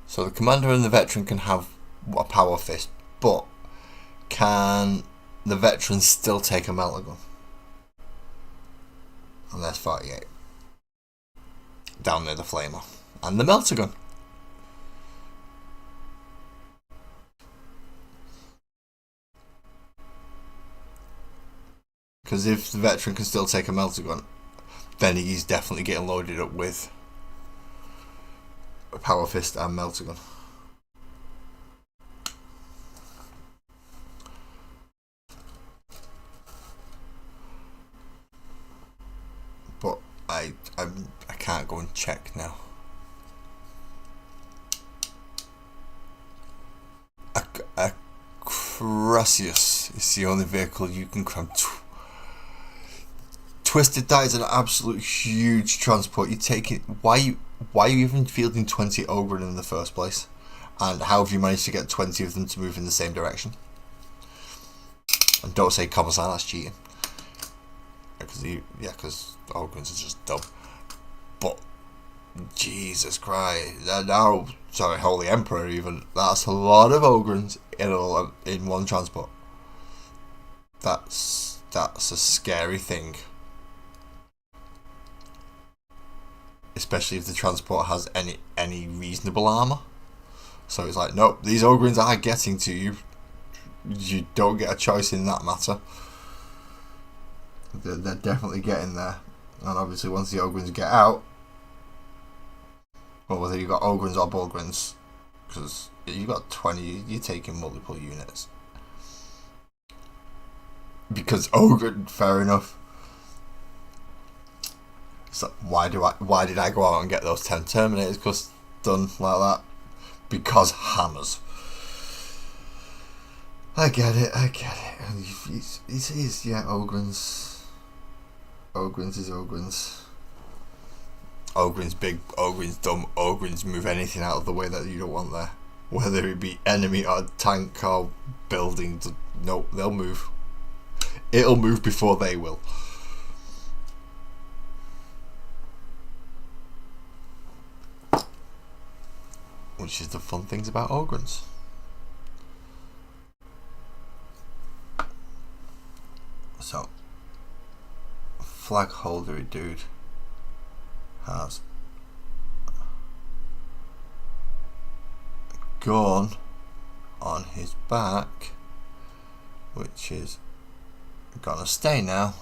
So the commander and the veteran can have a power fist, but can the veteran still take a melter gun? And there's 48. Down near the flamer. And the melter gun. Because if the veteran can still take a melter gun, then he's definitely getting loaded up with a power fist and melter gun. But I can't go and check now. A Crucius is the only vehicle you can cram. Twisted Dart is an absolute huge transport. You take it. Why are you even fielding 20 Ogren in the first place? And how have you managed to get 20 of them to move in the same direction? And don't say Commissar, that's cheating. Because Ogrens are just dumb. But Jesus Christ, now, sorry, Holy Emperor even, that's a lot of Ogrens in one transport. That's a scary thing. Especially if the transport has any reasonable armour. So it's like, nope, these Ogrens are getting to you. You don't get a choice in that matter. They're definitely getting there. And obviously once the Ogrens get out, well, whether you've got Ogrens or Bulgrins, because you've got 20, you're taking multiple units. Because Ogren, fair enough. So why did I go out and get those 10 Terminators? Because done like that. Because hammers. I get it. And he's yeah, Ogren's is Ogren's. Ogren's big, Ogren's dumb, Ogren's move anything out of the way that you don't want there. Whether it be enemy or tank or building, no, they'll move. It'll move before they will. Which is the fun things about Ogren's. So, flag holdery dude has gun on his back, which is gonna stay now.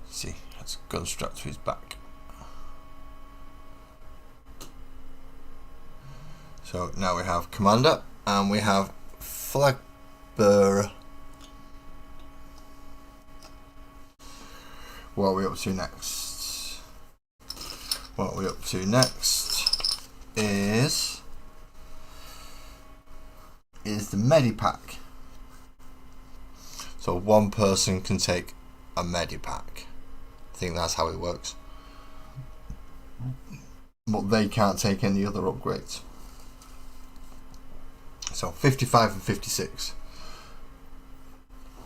See, that's gun strapped to his back. So now we have commander and we have flag bearer. What are we up to next? What we're up to next is the medipack. So one person can take a medipack. I think that's how it works. But they can't take any other upgrades. So 55 and 56.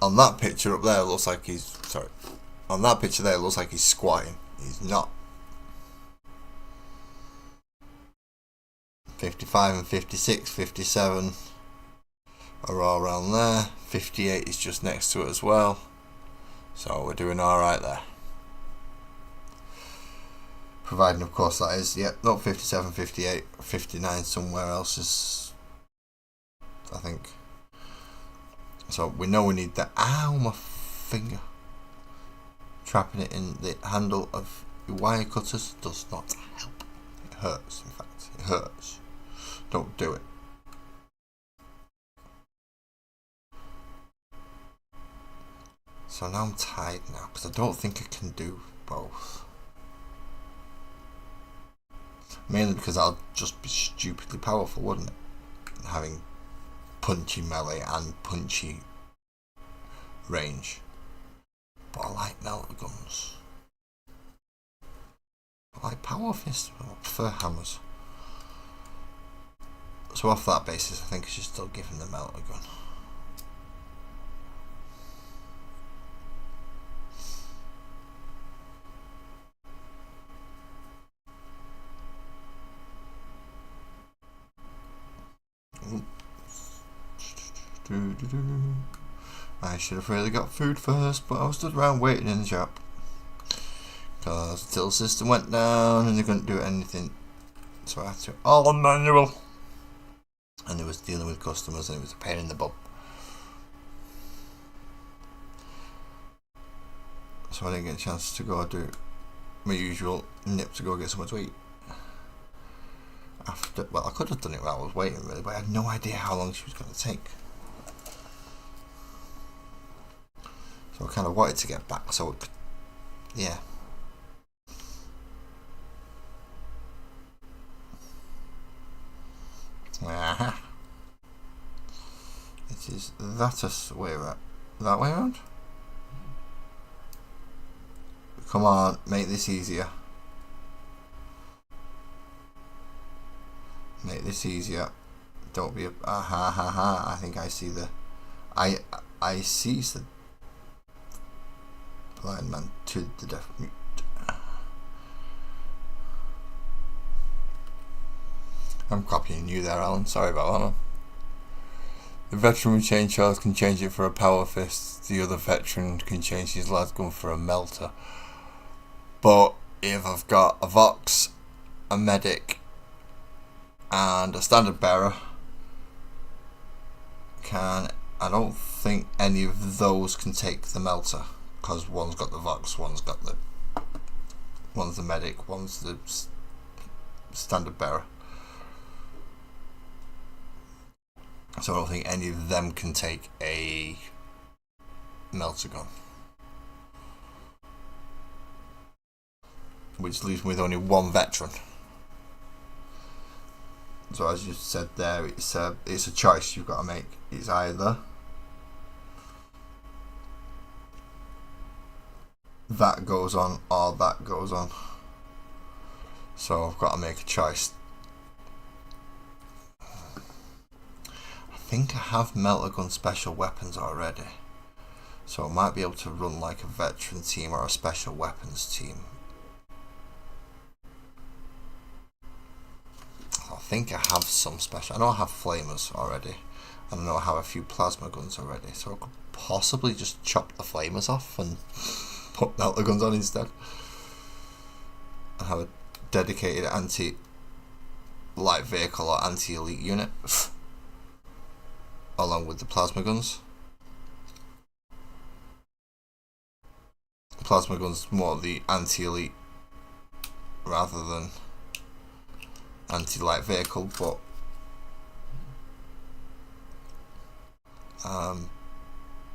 On that picture up there, it looks like he's on that picture there, it looks like he's squatting. He's not. 55 and 56, 57 are all around there. 58 is just next to it as well. So we're doing alright there. Providing, of course, that is, not 57, 58, 59 somewhere else is, I think. So we know we need that. Ow, my finger. Trapping it in the handle of wire cutters does not help. It hurts, in fact. It hurts. Don't do it. So now I'm tired now because I don't think I can do both. Mainly because I'll just be stupidly powerful, wouldn't it? Having punchy melee and punchy range. But I like melter guns. I like power fists, but I prefer hammers. So off that basis, I think I should still give him the melter gun. I should have really got food first, but I was stood around waiting in the shop because the till system went down and they couldn't do anything, so I had to all on manual, and it was dealing with customers and it was a pain in the butt. So I didn't get a chance to go do my usual nip to go get something to eat. Well, I could have done it while I was waiting really, but I had no idea how long she was going to take. So I kind of wanted to get back, so it could, yeah. Aha. It is that way around. That way around? Come on, make this easier. Make this easier. Don't be a I think I see the I see the blind man to the deaf mute. I'm copying you there, Alan. Sorry about that, man. The veteran with chainsaws can change it for a power fist. The other veteran can change his las gun for a melter. But if I've got a Vox, a medic, and a standard bearer, I don't think any of those can take the melter, because one's got the Vox, one's the medic, one's the standard bearer. So I don't think any of them can take a melter gun, which leaves me with only one veteran. So as you said there, it's a choice you've got to make. It's either that goes on or that goes on. So I've got to make a choice. I think I have melter gun special weapons already, so I might be able to run like a veteran team or a special weapons team. I think I have some special. I know I have flamers already, and I know I have a few plasma guns already, so I could possibly just chop the flamers off and put melter guns on instead and have a dedicated anti-light vehicle or anti-elite unit along with the plasma guns. Plasma guns more the anti-elite rather than anti-light vehicle, but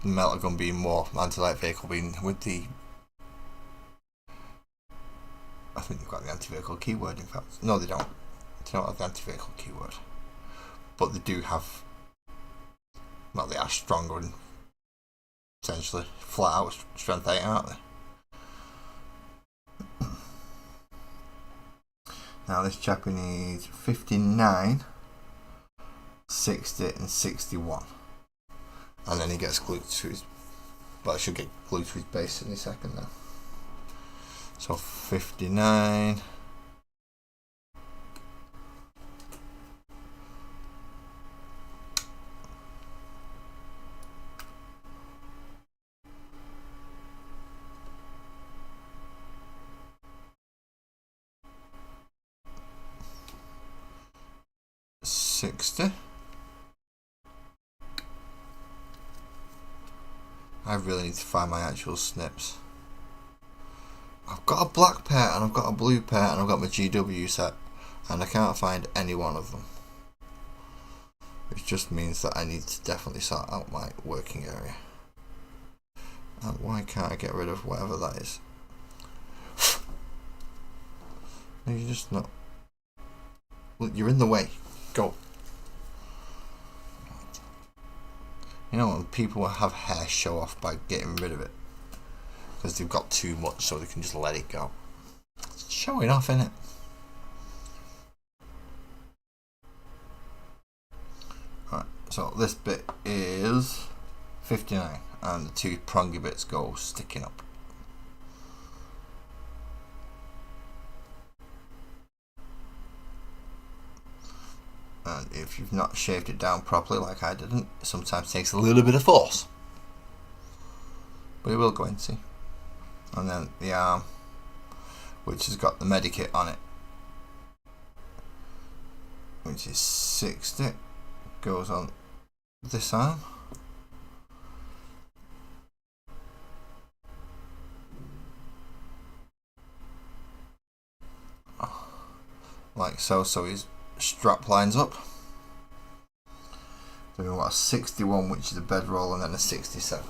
melter gun being more anti-light vehicle, being with the, I think they've got the anti-vehicle keyword. In fact, no, they don't have the anti-vehicle keyword, but they do have, well, they are stronger and essentially flat out strength 8, aren't they? Now this chappie needs 59, 60 and 61. And then he gets glued to his, well, I should get glued to his base in a second now. So 59. $60. I really need to find my actual snips. I've got a black pair and I've got a blue pair and I've got my GW set, and I can't find any one of them, which just means that I need to definitely sort out my working area. And why can't I get rid of whatever that is? No, you're just not. Look, you're in the way. Go. You know, when people have hair show off by getting rid of it because they've got too much, so they can just let it go. It's showing off, innit? Right, so this bit is 59, and the two prongy bits go sticking up. And if you've not shaved it down properly, like I didn't, it sometimes takes a little bit of force, but it will go in, see. And then the arm, which has got the medikit on it, which is 60, goes on this arm. Like so, so his strap lines up. So we've got a 61, which is a bedroll, and then a 67.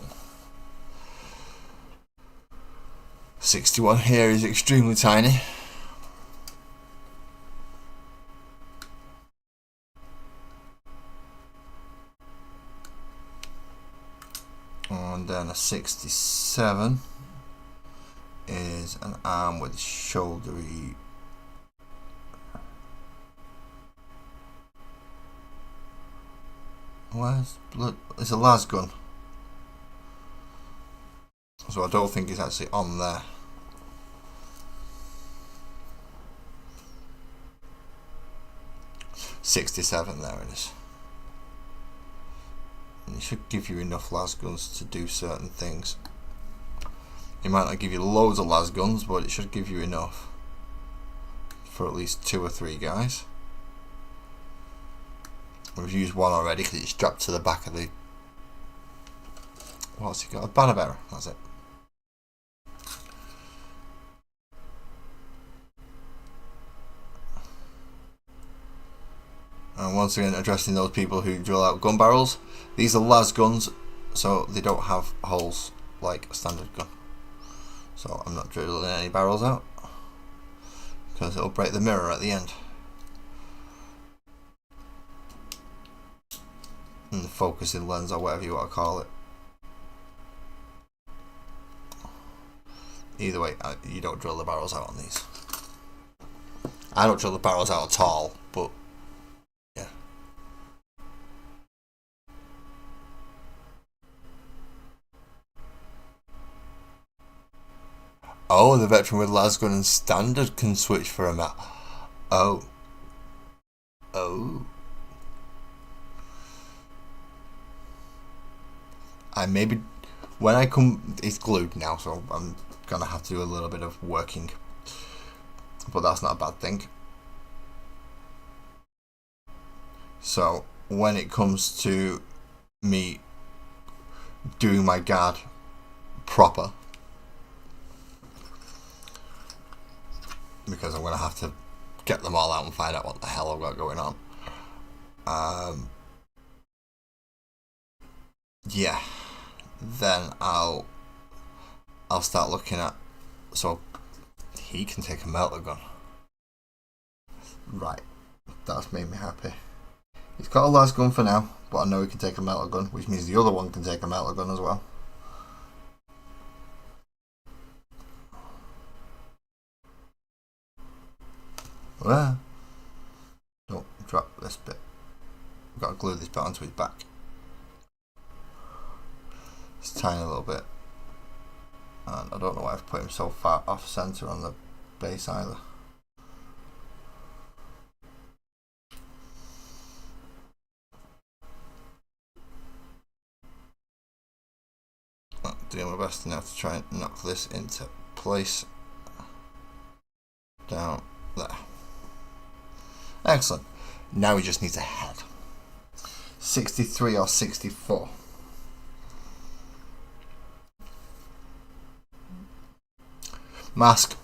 61 here is extremely tiny. And then a 67 is an arm with shouldery. Where's blood? It's a las gun, so I don't think it's actually on there. $67, there it is. And it should give you enough las guns to do certain things. It might not give you loads of las guns, but it should give you enough for at least 2 or 3 guys. We've used one already because it's strapped to the back of the, what's he got? A banner bearer, that's it. And once again, addressing those people who drill out gun barrels, these are las guns, so they don't have holes like a standard gun. So I'm not drilling any barrels out because it'll break the mirror at the end. and the focusing lens or whatever you want to call it. Either way, you don't drill the barrels out on these. I don't drill the barrels out at all, but yeah. Oh, the veteran with lasgun and standard can switch for a map. Oh. I maybe when I come, it's glued now, so I'm gonna have to do a little bit of working, but that's not a bad thing. So when it comes to me doing my guard proper, because I'm gonna have to get them all out and find out what the hell I've got going on. Yeah, then I'll start looking at, so he can take a melter gun. Right, that's made me happy. He's got a las gun for now, but I know he can take a melter gun, which means the other one can take a melter gun as well. Well, don't drop this bit. I've got to glue this bit onto his back. It's tiny a little bit, and I don't know why I've put him so far off center on the base either. I'm doing my best now to try and knock this into place. Down there. Excellent. Now he just needs a head. 63 or 64. Mask.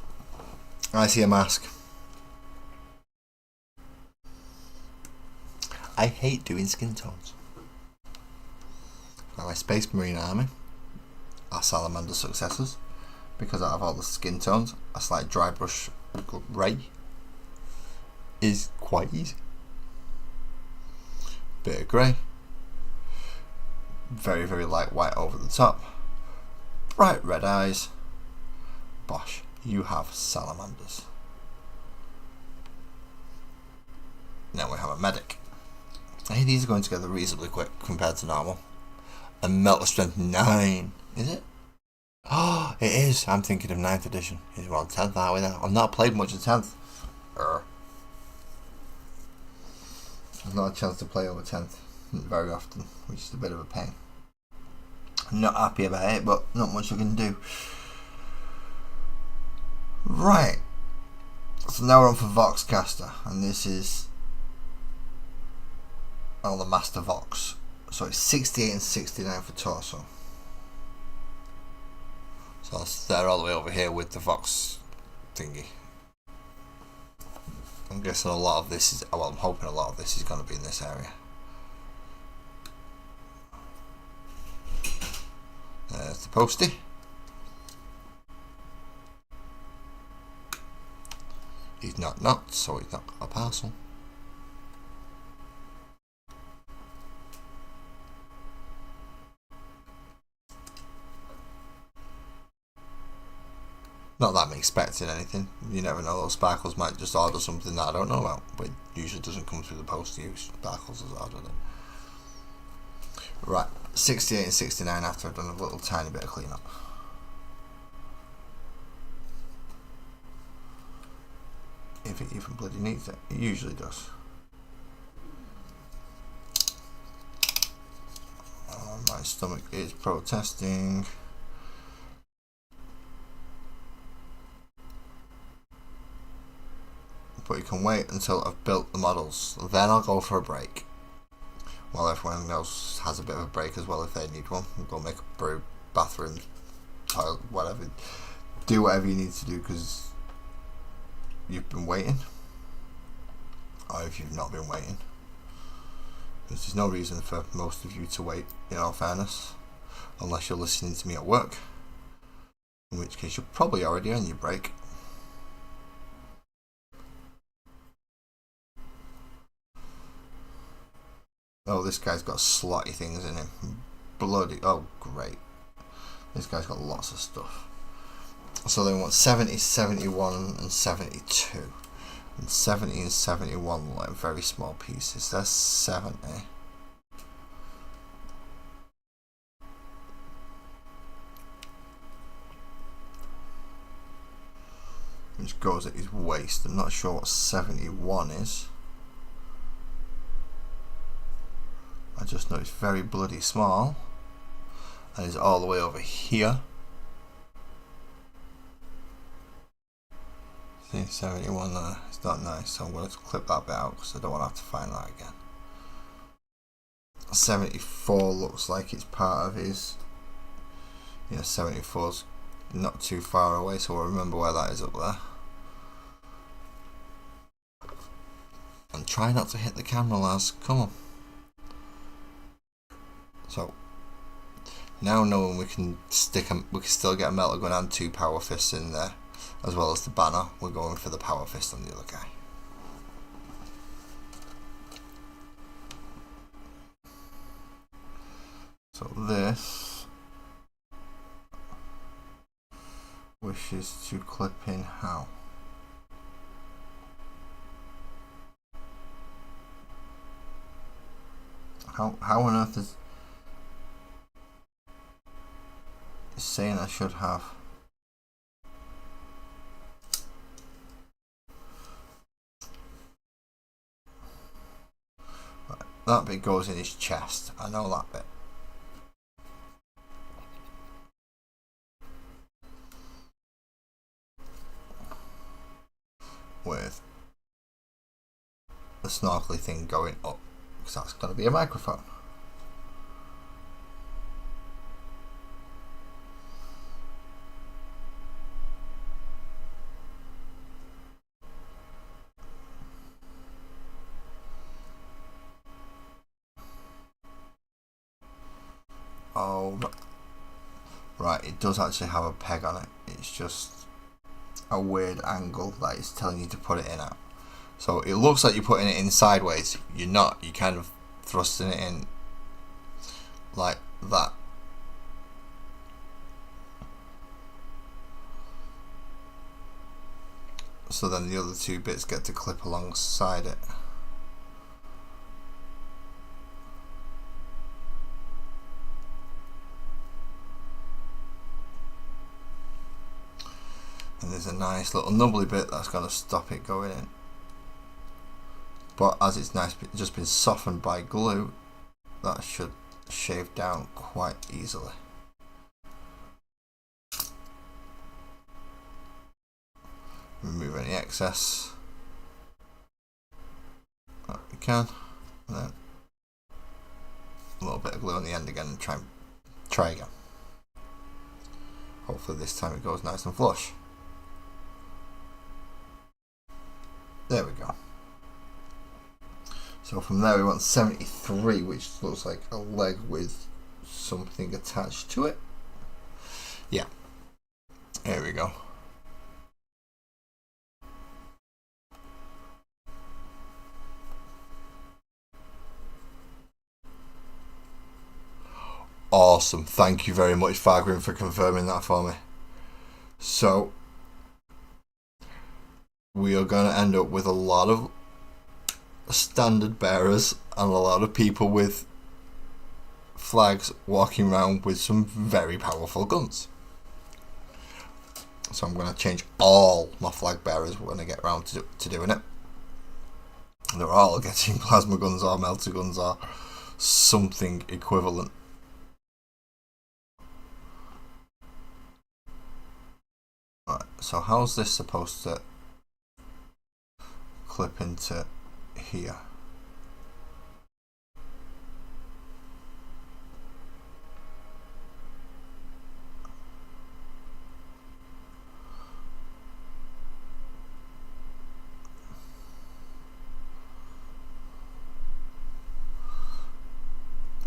I see a mask. I hate doing skin tones. Now my Space Marine army are Salamander successors, because out of all the skin tones, a slight dry brush grey is quite easy. Bit of grey, very very light white over the top, bright red eyes. Bosh, you have salamanders. Now we have a medic. Hey, these are going together reasonably quick compared to normal. A melter strength 9, is it? Oh, it is. I'm thinking of 9th edition. We're on 10th, aren't we now? I've not played much of 10th. There's not a chance to play over 10th very often, which is a bit of a pain. I'm not happy about it, but not much I can do. Right. So now we're on for Voxcaster, and this is the Master Vox. So it's 68 and 69 for torso. So they're all the way over here with the Vox thingy. I'm guessing a lot of this is, well, I'm hoping a lot of this is going to be in this area. There's the postie. He's not, so he's not got a parcel. Not that I'm expecting anything. You never know, those sparkles might just order something that I don't know about, but it usually doesn't come through the post to use. Sparkles has ordered it. Right, 68 and 69 after I've done a little tiny bit of cleanup. If it even bloody needs it. It usually does. My stomach is protesting. But you can wait until I've built the models. Then I'll go for a break. While everyone else has a bit of a break as well if they need one. We'll go make a brew, bathroom, toilet, whatever. Do whatever you need to do because you've been waiting. Or if you've not been waiting. Because there's no reason for most of you to wait, in all fairness. Unless you're listening to me at work. In which case you're probably already on your break. Oh, this this guy's got slotty things in him. Bloody, oh great. This guy's got lots of stuff. So then we want 70, 71 and 72. And 70 and 71 look like very small pieces. That's 70. Which goes at his waist. I'm not sure what 71 is. I just know it's very bloody small. And it's all the way over here. See, 71 there. It's not nice, so I'm going to clip that bit out because I don't want to have to find that again. 74 looks like it's part of his. Yeah, 74's not too far away, so we'll remember where that is up there. And try not to hit the camera, lads. Come on. So now knowing we can still get a metal gun and 2 power fists in there, as well as the banner, we're going for the power fist on the other guy. So this wishes to clip in how? How on earth is saying I should have? Right, that bit goes in his chest. I know that bit. With the snorkely thing going up, because that's going to be a microphone. Oh, right, it does actually have a peg on it. It's just a weird angle that it's telling you to put it in at. So it looks like you're putting it in sideways. You're not. You're kind of thrusting it in like that. So then the other 2 bits get to clip alongside it. And there's a nice little nubbly bit that's going to stop it going in. But as it's just been softened by glue, that should shave down quite easily. Remove any excess that we can, and then a little bit of glue on the end again and try again. Hopefully this time it goes nice and flush. There we go. So from there we want 73, which looks like a leg with something attached to it. Yeah, there we go. Awesome, thank you very much, Fargrim, for confirming that for me. So we are going to end up with a lot of standard bearers and a lot of people with flags walking around with some very powerful guns. So I'm going to change all my flag bearers when I get around to doing it. They're all getting plasma guns or melter guns or something equivalent. Right, so how's this supposed to clip into here?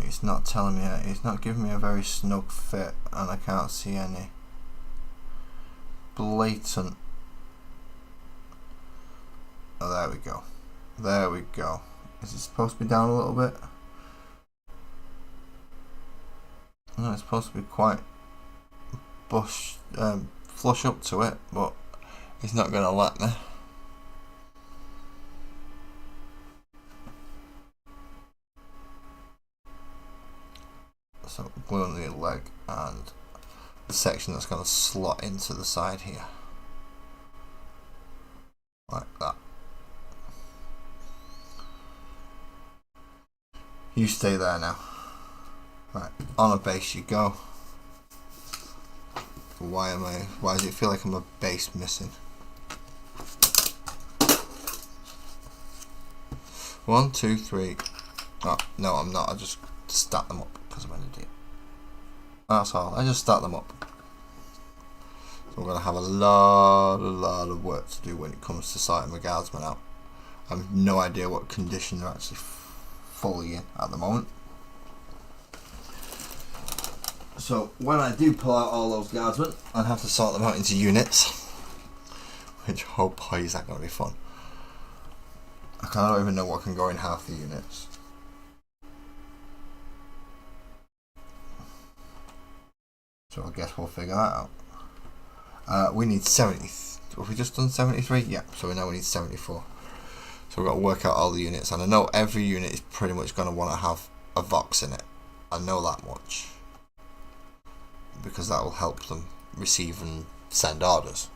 It's not telling me, it's not giving me a very snug fit, and I can't see any blatant. Oh, there we go. There we go. Is it supposed to be down a little bit? No, it's supposed to be quite flush up to it, but it's not going to let me. So glue on the leg and the section that's going to slot into the side here, like that. You stay there now. Right, on a base you go. Why does it feel like I'm a base missing? 1, 2, 3. Oh, no, I'm not. I just stack them up because I'm an idiot. That's all. I just stack them up. So I'm going to have a lot of work to do when it comes to sorting my guardsmen out. I have no idea what condition they're actually fully in at the moment. So when I do pull out all those guardsmen, I'll have to sort them out into units. Which, oh boy, is that going to be fun. I don't even know what can go in half the units. So I guess we'll figure that out. We need 70. Have we just done 73? Yeah, so now we need 74. So we've got to work out all the units. And I know every unit is pretty much going to want to have a Vox in it. I know that much. Because that will help them receive and send orders.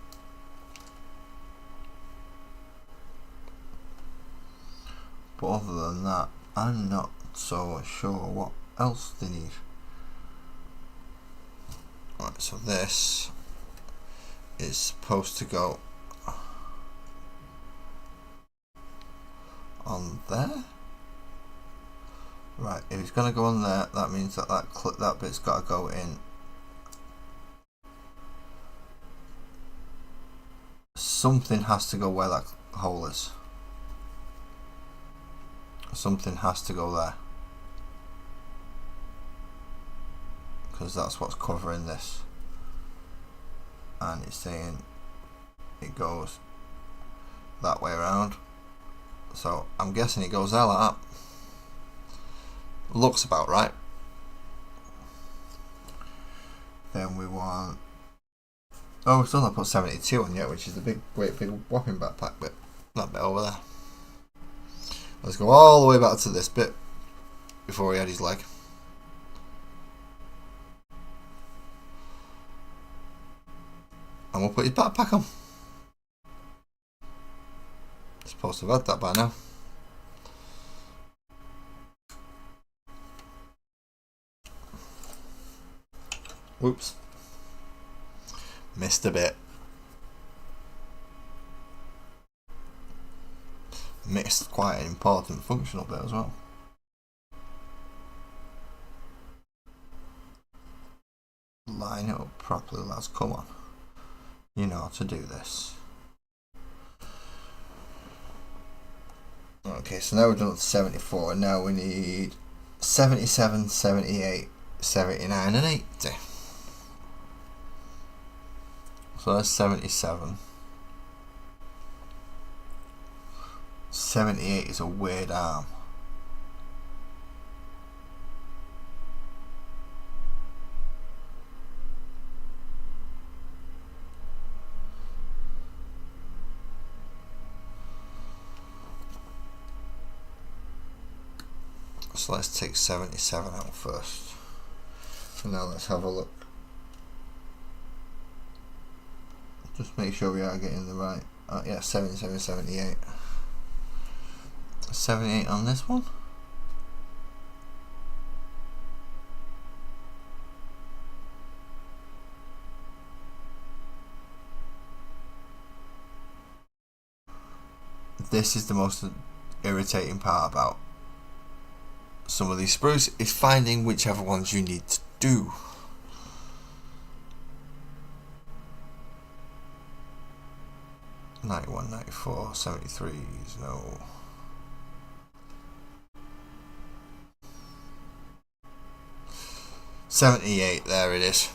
But other than that, I'm not so sure what else they need. Right, so this is supposed to go on there. Right, if it's going to go on there, that means that that bit's got to go in. Something has to go where that hole is. Something has to go there. Because that's what's covering this. And it's saying it goes that way around. So I'm guessing it goes there like that. Looks about right. Then we want... Oh, we've still not put 72 on yet, which is the great big whopping backpack bit. That bit over there. Let's go all the way back to this bit before he had his leg. And we'll put his backpack on. Supposed to have had that by now. Whoops. Missed a bit. Missed quite an important functional bit as well. Line it up properly, lads. Come on. You know how to do this. Okay, so now we're done up to 74. Now we need 77, 78, 79 and 80. So that's 77. 78 is a weird arm. So let's take 77 out first. So now let's have a look. Just make sure we are getting the right. Yeah, 77, 78. 78 on this one. This is the most irritating part about some of these sprues, is finding whichever ones you need to do. 91, 94, 73s, no. $78, there it is.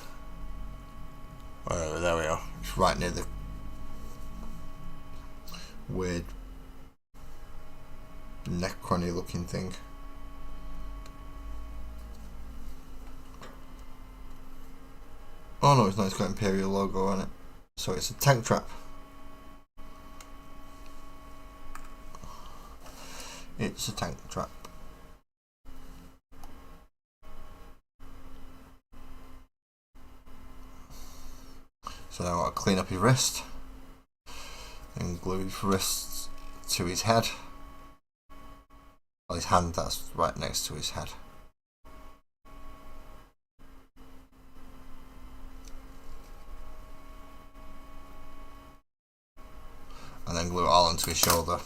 There we are. It's right near the weird Necrony looking thing. Oh no, it's not. It's got Imperial logo on it. So it's a tank trap. It's a tank trap. So now I've got to clean up his wrist and glue his wrist to his head. Well, his hand, that's right next to his head. And then glue it all onto his shoulder.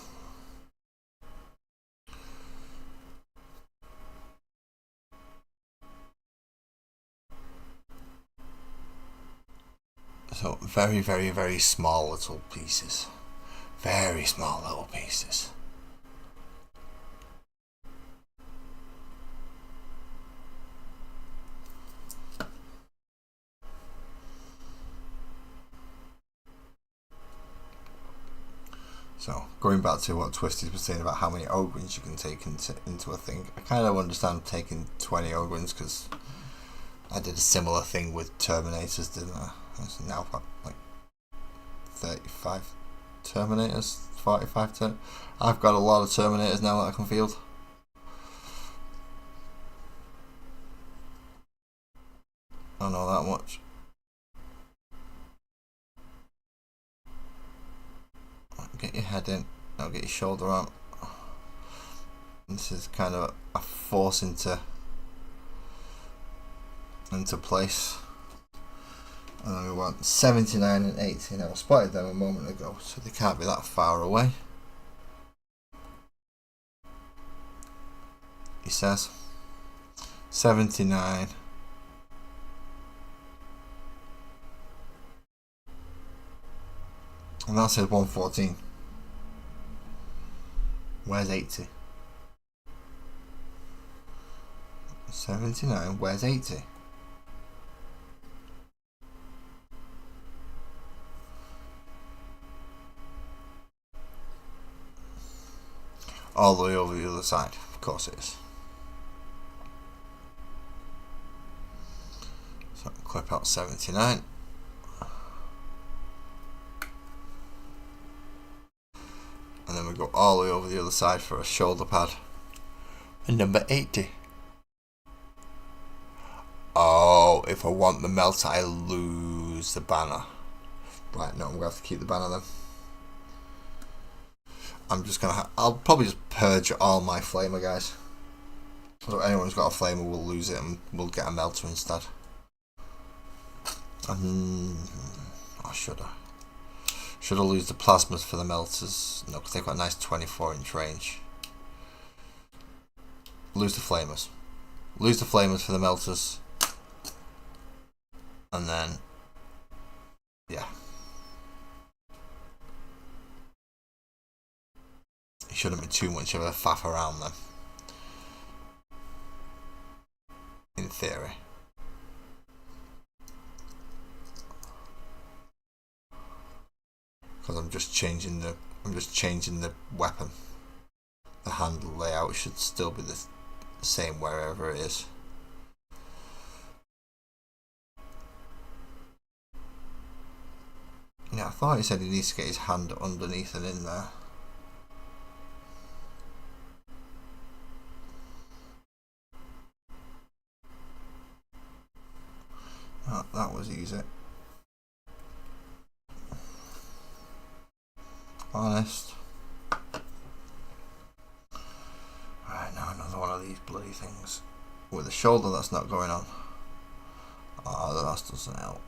So very, very, very small little pieces. Very small little pieces. So going back to what Twisted was saying about how many Ogryns you can take into a thing, I kind of understand taking 20 Ogryns because I did a similar thing with Terminators, didn't I? Now I've got like 35 Terminators, 45 I've got a lot of Terminators now that I can field. I know that much. Get your head in, now get your shoulder out. This is kind of a force into place. And then we want 79 and 80. Now I spotted them a moment ago, so they can't be that far away. He says 79. And that says 114. Where's 80? 79, where's 80? All the way over the other side, of course it is. So clip out 79. And then we go all the way over the other side for a shoulder pad. And number 80. Oh, if I want the melt, I lose the banner. Right, no, I'm going to have to keep the banner then. I'm just going to I'll probably just purge all my flamer, guys. So anyone who's got a flamer will lose it and we'll get a melter instead. I should have lose the plasmas for the melters. No, because they've got a nice 24-inch range. Lose the flamers. Lose the flamers for the melters. And then, yeah. It shouldn't be too much of a faff around them. In theory. Because I'm just changing the weapon. The handle layout should still be the same wherever it is. Yeah, I thought he said he needs to get his hand underneath and in there. That was easy. Honest. Right, now another one of these bloody things. With the shoulder that's not going on. Oh, that doesn't help.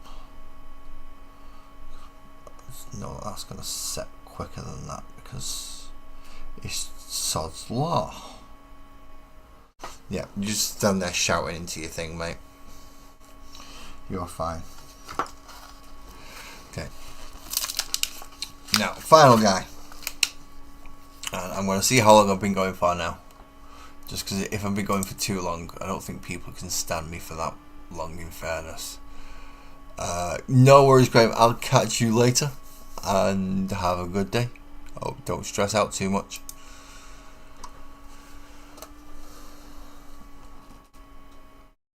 No, that's going to set quicker than that because it's sod's law. Yeah, you just stand there shouting into your thing, mate. You're fine. Okay. Now, final guy. And I'm going to see how long I've been going for now. Just because if I've been going for too long, I don't think people can stand me for that long, in fairness. No worries, Graham. I'll catch you later. And have a good day. Oh, don't stress out too much.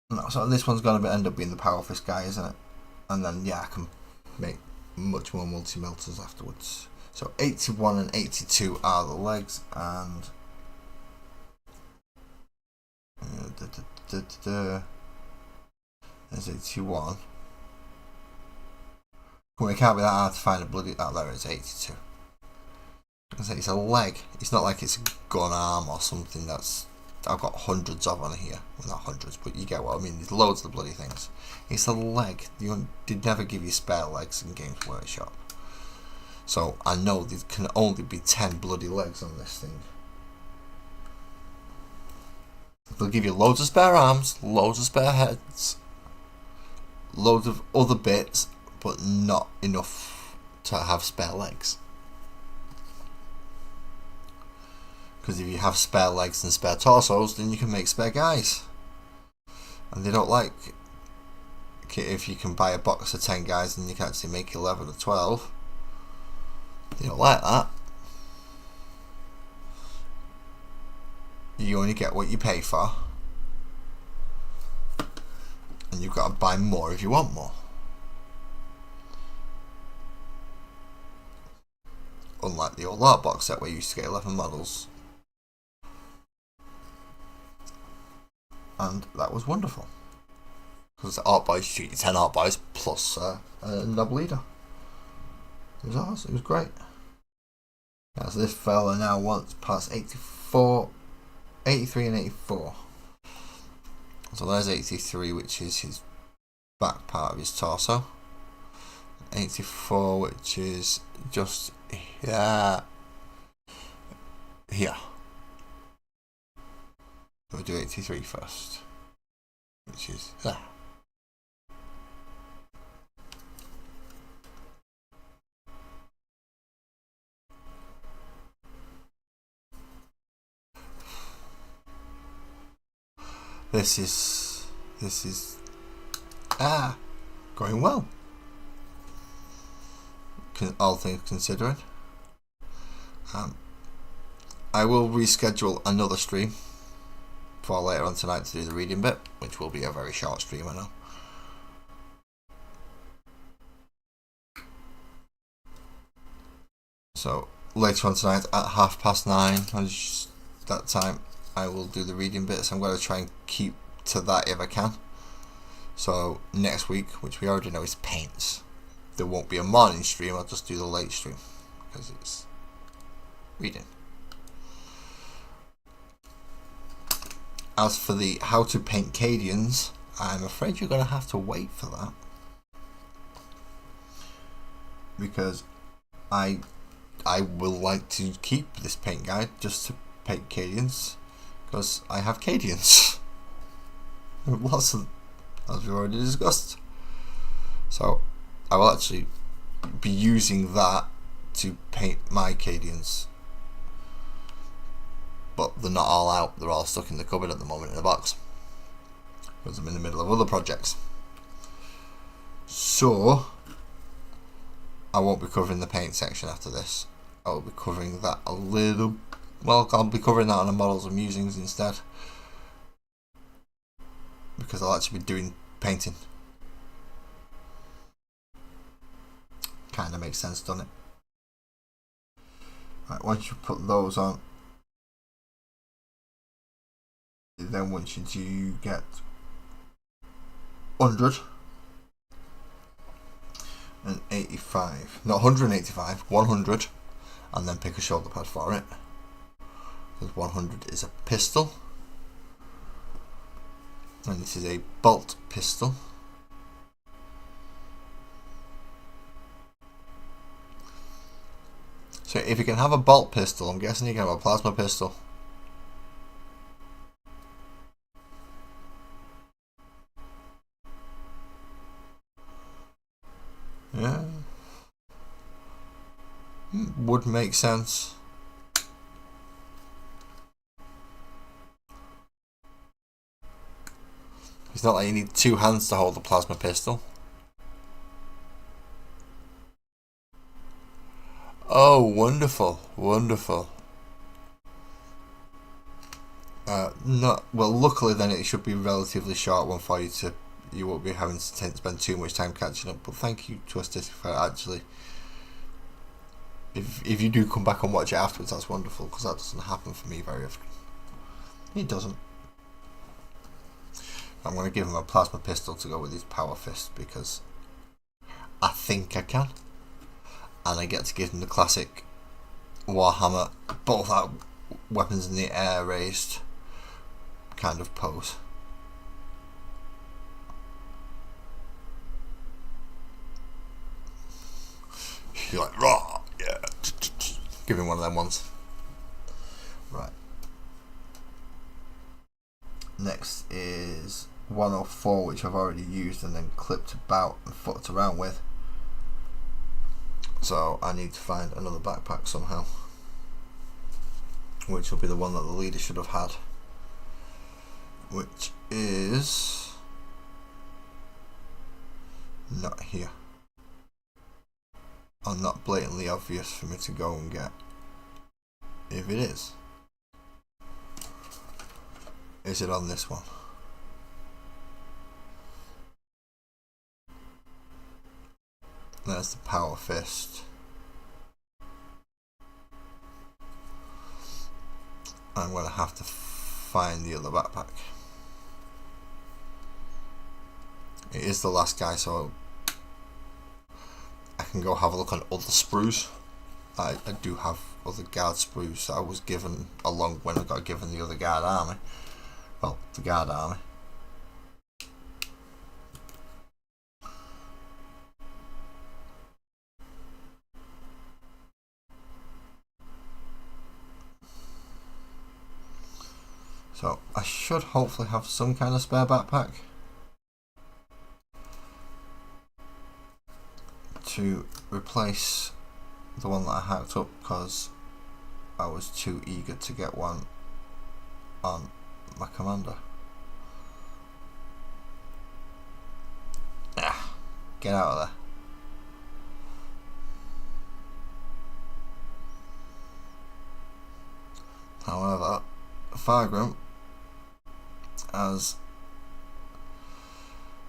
No, so this one's going to end up being the Power Fist guy, isn't it? and then yeah, I can make much more multi-melters afterwards. So 81 and 82 are the legs, and there's 81. Well, it can't be that hard to find a bloody... Oh, there it is, 82. It's a leg. It's not like it's a gun arm or something that's... I've got hundreds of on here. Well, not hundreds, but you get what I mean. There's loads of the bloody things. It's a leg. They'd never give you spare legs in Games Workshop. So I know there can only be 10 bloody legs on this thing. They'll give you loads of spare arms, loads of spare heads, loads of other bits, but not enough to have spare legs. Because if you have spare legs and spare torsos, then you can make spare guys. And they don't like... If you can buy a box of 10 guys and you can actually make 11 or 12, they don't like that. You only get what you pay for. And you've got to buy more if you want more. Unlike the old art box set where you used to get 11 models. And that was wonderful. Because the art boys shoot you 10 art boys plus a knob leader. It was awesome, it was great. Yeah, so this fella now wants past 84, 83 and 84. So there's 83, which is his back part of his torso. 84, which is just here. We'll do 83 first, which is there. This is going well. All things considering. I will reschedule another stream for later on tonight to do the reading bit, which will be a very short stream, I know. So later on tonight at 9:30, that time I will do the reading bits. I'm going to try and keep to that if I can. So next week, which we already know is paints, there won't be a morning stream. I'll just do the late stream because it's reading. As for the how to paint Cadians, I'm afraid you're going to have to wait for that, because I will like to keep this paint guide just to paint Cadians, because I have Cadians. Lots of, as we already discussed. So I will actually be using that to paint my Cadians. But they're not all out, they're all stuck in the cupboard at the moment in a box, because I'm in the middle of other projects. So I won't be covering the paint section after this. I will be covering that a little, well, I'll be covering that on the models and musings instead, because I'll actually be doing painting. Kinda makes sense, doesn't it? Right, once you put those on, then once you do get 100 and 85, not 185, 100, and then pick a shoulder pad for it, because 100 is a pistol, and this is a bolt pistol. So if you can have a bolt pistol, I'm guessing you can have a plasma pistol. Yeah, would make sense. It's not like you need two hands to hold the plasma pistol. Oh, wonderful, wonderful. Not well. Luckily, then it should be a relatively short one for you to you won't be having to spend too much time catching up. But thank you to Twisted for actually. If you do come back and watch it afterwards, that's wonderful, because that doesn't happen for me very often. It doesn't. I'm going to give him a plasma pistol to go with his power fist, because I think I can. And I get to give him the classic Warhammer, both out weapons in the air raised kind of pose. You're like, raw, yeah. Give him one of them ones. Right. Next is 104, which I've already used and then clipped about and fucked around with. So I need to find another backpack somehow, which will be the one that the leader should have had, which is not here, and not blatantly obvious for me to go and get. If it is it on this one? There's the power fist. I'm going to have to find the other backpack. It is the last guy, so I can go have a look on other sprues. I do have other guard sprues that I was given along when I got given the other guard army. Well, the guard army. So I should hopefully have some kind of spare backpack to replace the one that I hacked up, because I was too eager to get one on my commander. Ah, get out of there. However, Fargrim has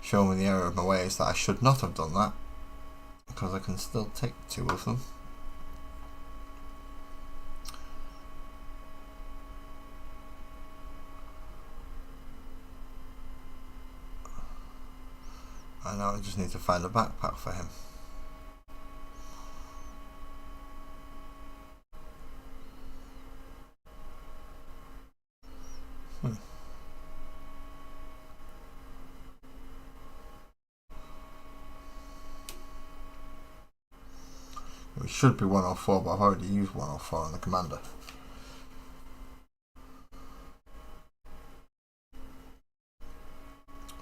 shown me the error of my ways, that I should not have done that, because I can still take two of them. I now just need to find a backpack for him. It should be 104, but I've already used 104 on the commander.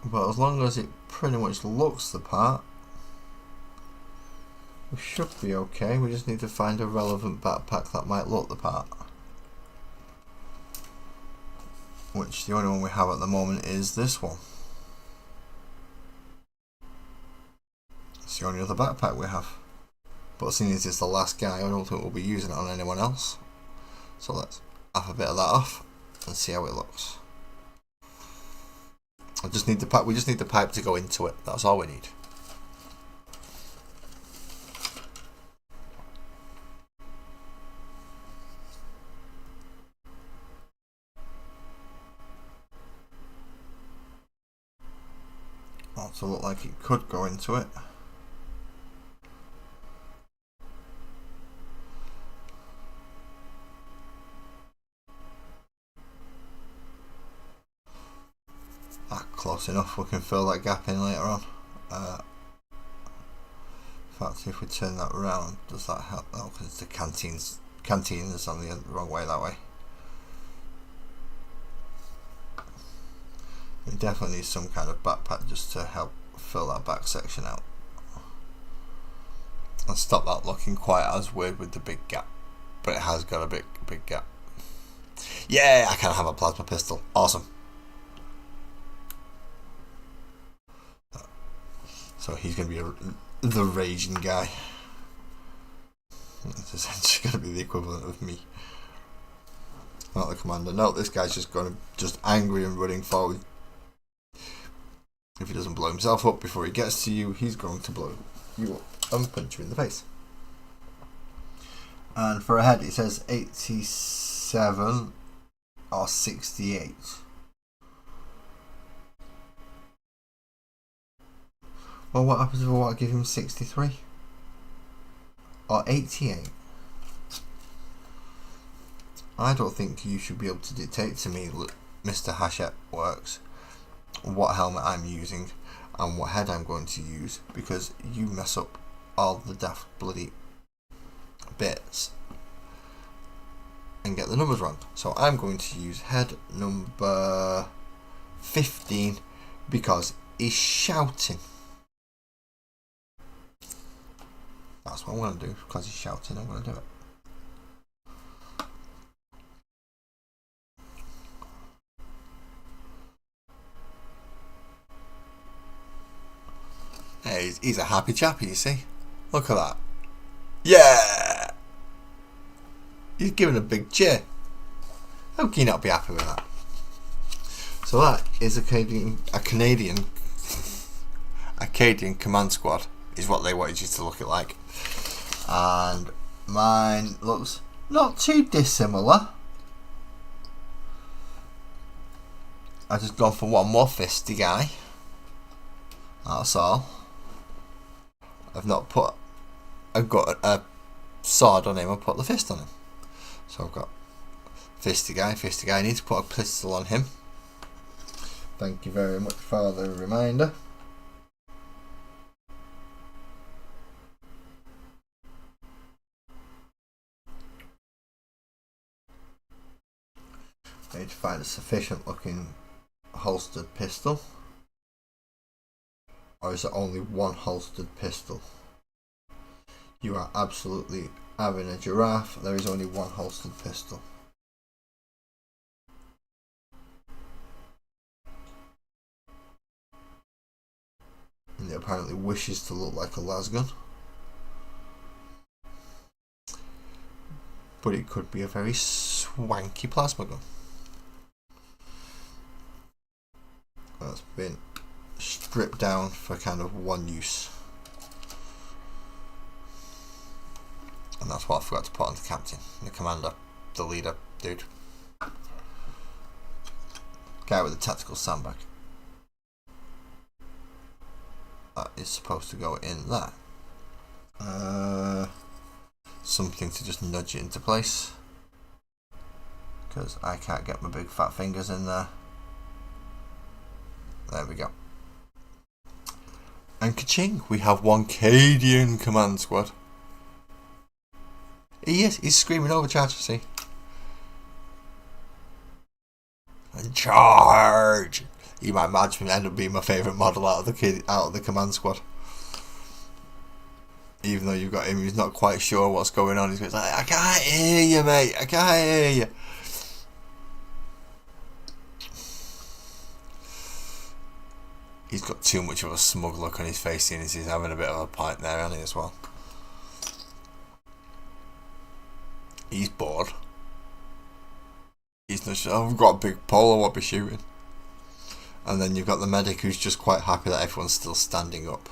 But as long as it pretty much looks the part, we should be okay. We just need to find a relevant backpack that might look the part. Which the only one we have at the moment is this one. It's the only other backpack we have. But seeing as it's the last guy, I don't think we'll be using it on anyone else. So let's have a bit of that off and see how it looks. I just need the pipe. We just need the pipe to go into it. That's all we need. Also look like it could go into it. Close enough, we can fill that gap in later on. In fact, if we turn that around, does that help? Oh, because it's the canteen is on the wrong way that way. We definitely need some kind of backpack just to help fill that back section out. And stop that looking quite as weird with the big gap. But it has got a big gap. Yeah, I can have a plasma pistol. Awesome. So he's going to be the raging guy. It's essentially going to be the equivalent of me. Not the commander. No, this guy's just going to angry and running forward. If he doesn't blow himself up before he gets to you, he's going to blow you up and punch you in the face. And for a head, it says 87 or 68. Well, what happens if I want to give him 63? Or 88? I don't think you should be able to dictate to me, Mr. Hachette Works, what helmet I'm using and what head I'm going to use, because you mess up all the daft bloody bits and get the numbers wrong. So I'm going to use head number 15 because he's shouting. That's what I'm going to do, because he's shouting. I'm going to do it. Hey, he's a happy chappy, you see. Look at that. Yeah! He's giving a big cheer. How can you not be happy with that? So that is a Canadian command squad, is what they wanted you to look at like. And mine looks not too dissimilar. I just gone for one more fisty guy. That's all. I've not put a sword on him, I've put the fist on him. So I've got fisty guy. I need to put a pistol on him. Thank you very much for the reminder. I need to find a sufficient looking holstered pistol. Or is it only one holstered pistol? You are absolutely having a giraffe. There is only one holstered pistol. And it apparently wishes to look like a lasgun. But it could be a very swanky plasma gun. That's been stripped down for kind of one use. And that's what I forgot to put on the captain, the commander, the leader, dude. Guy with the tactical sandbag. That is supposed to go in there. Something to just nudge it into place, because I can't get my big fat fingers in there. There we go. And ka-ching, we have one Cadian command squad. He's screaming overcharge, see? And charge! He might match me, end up being my favourite model out of the command squad. Even though you've got him, he's not quite sure what's going on. He's like, I can't hear you, mate. I can't hear you. He's got too much of a smug look on his face, seeing as he's having a bit of a pint there, hasn't he, as well? He's bored. He's not sure. Oh, I've got a big pole I want to be shooting. And then you've got the medic who's just quite happy that everyone's still standing up.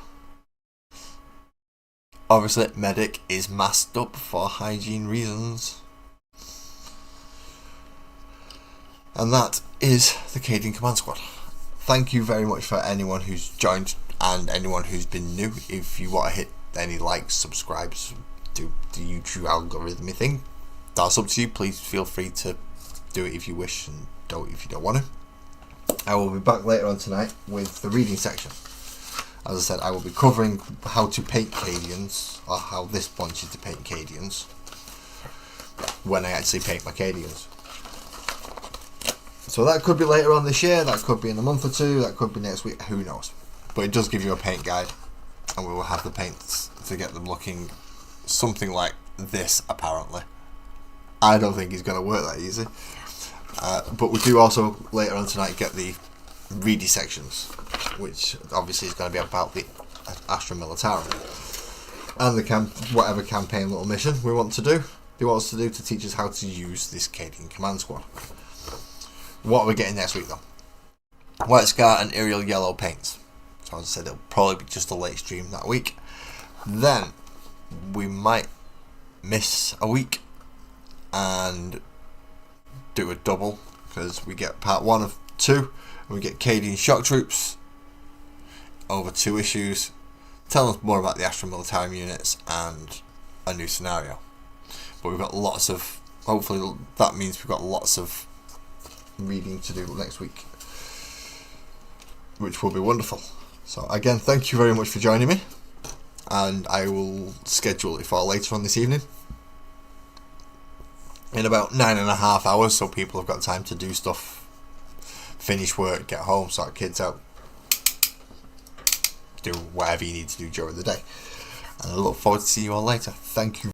Obviously, medic is masked up for hygiene reasons. And that is the Cadian Command Squad. Thank you very much for anyone who's joined and anyone who's been new. If you want to hit any likes, subscribes, do the YouTube algorithm thing, that's up to you. Please feel free to do it if you wish, and don't if you don't want to. I will be back later on tonight with the reading section. As I said, I will be covering how to paint Cadians, or how this bunch is to paint Cadians, when I actually paint my Cadians. So that could be later on this year, that could be in a month or two, that could be next week, who knows. But it does give you a paint guide, and we will have the paints to get them looking something like this, apparently. I don't think it's going to work that easy. But we do also, later on tonight, get the reedy sections, which obviously is going to be about the Astra Militarum and the whatever campaign little mission we want to do. They want us to do to teach us how to use this Cadian Command Squad. What are we getting next week though? White Scar and Aerial Yellow paints. So as I said, it'll probably be just a late stream that week. Then we might miss a week and do a double, because we get part 1 of 2, and we get Cadian shock troops over 2 issues, telling us more about the Astral Militarum units and a new scenario. But we've got lots of, hopefully that means we've got lots of reading to do next week, which will be wonderful. So again, thank you very much for joining me, and I will schedule it for later on this evening in about 9.5 hours, so people have got time to do stuff, finish work, get home, sort kids out, do whatever you need to do during the day. And I look forward to seeing you all later. Thank you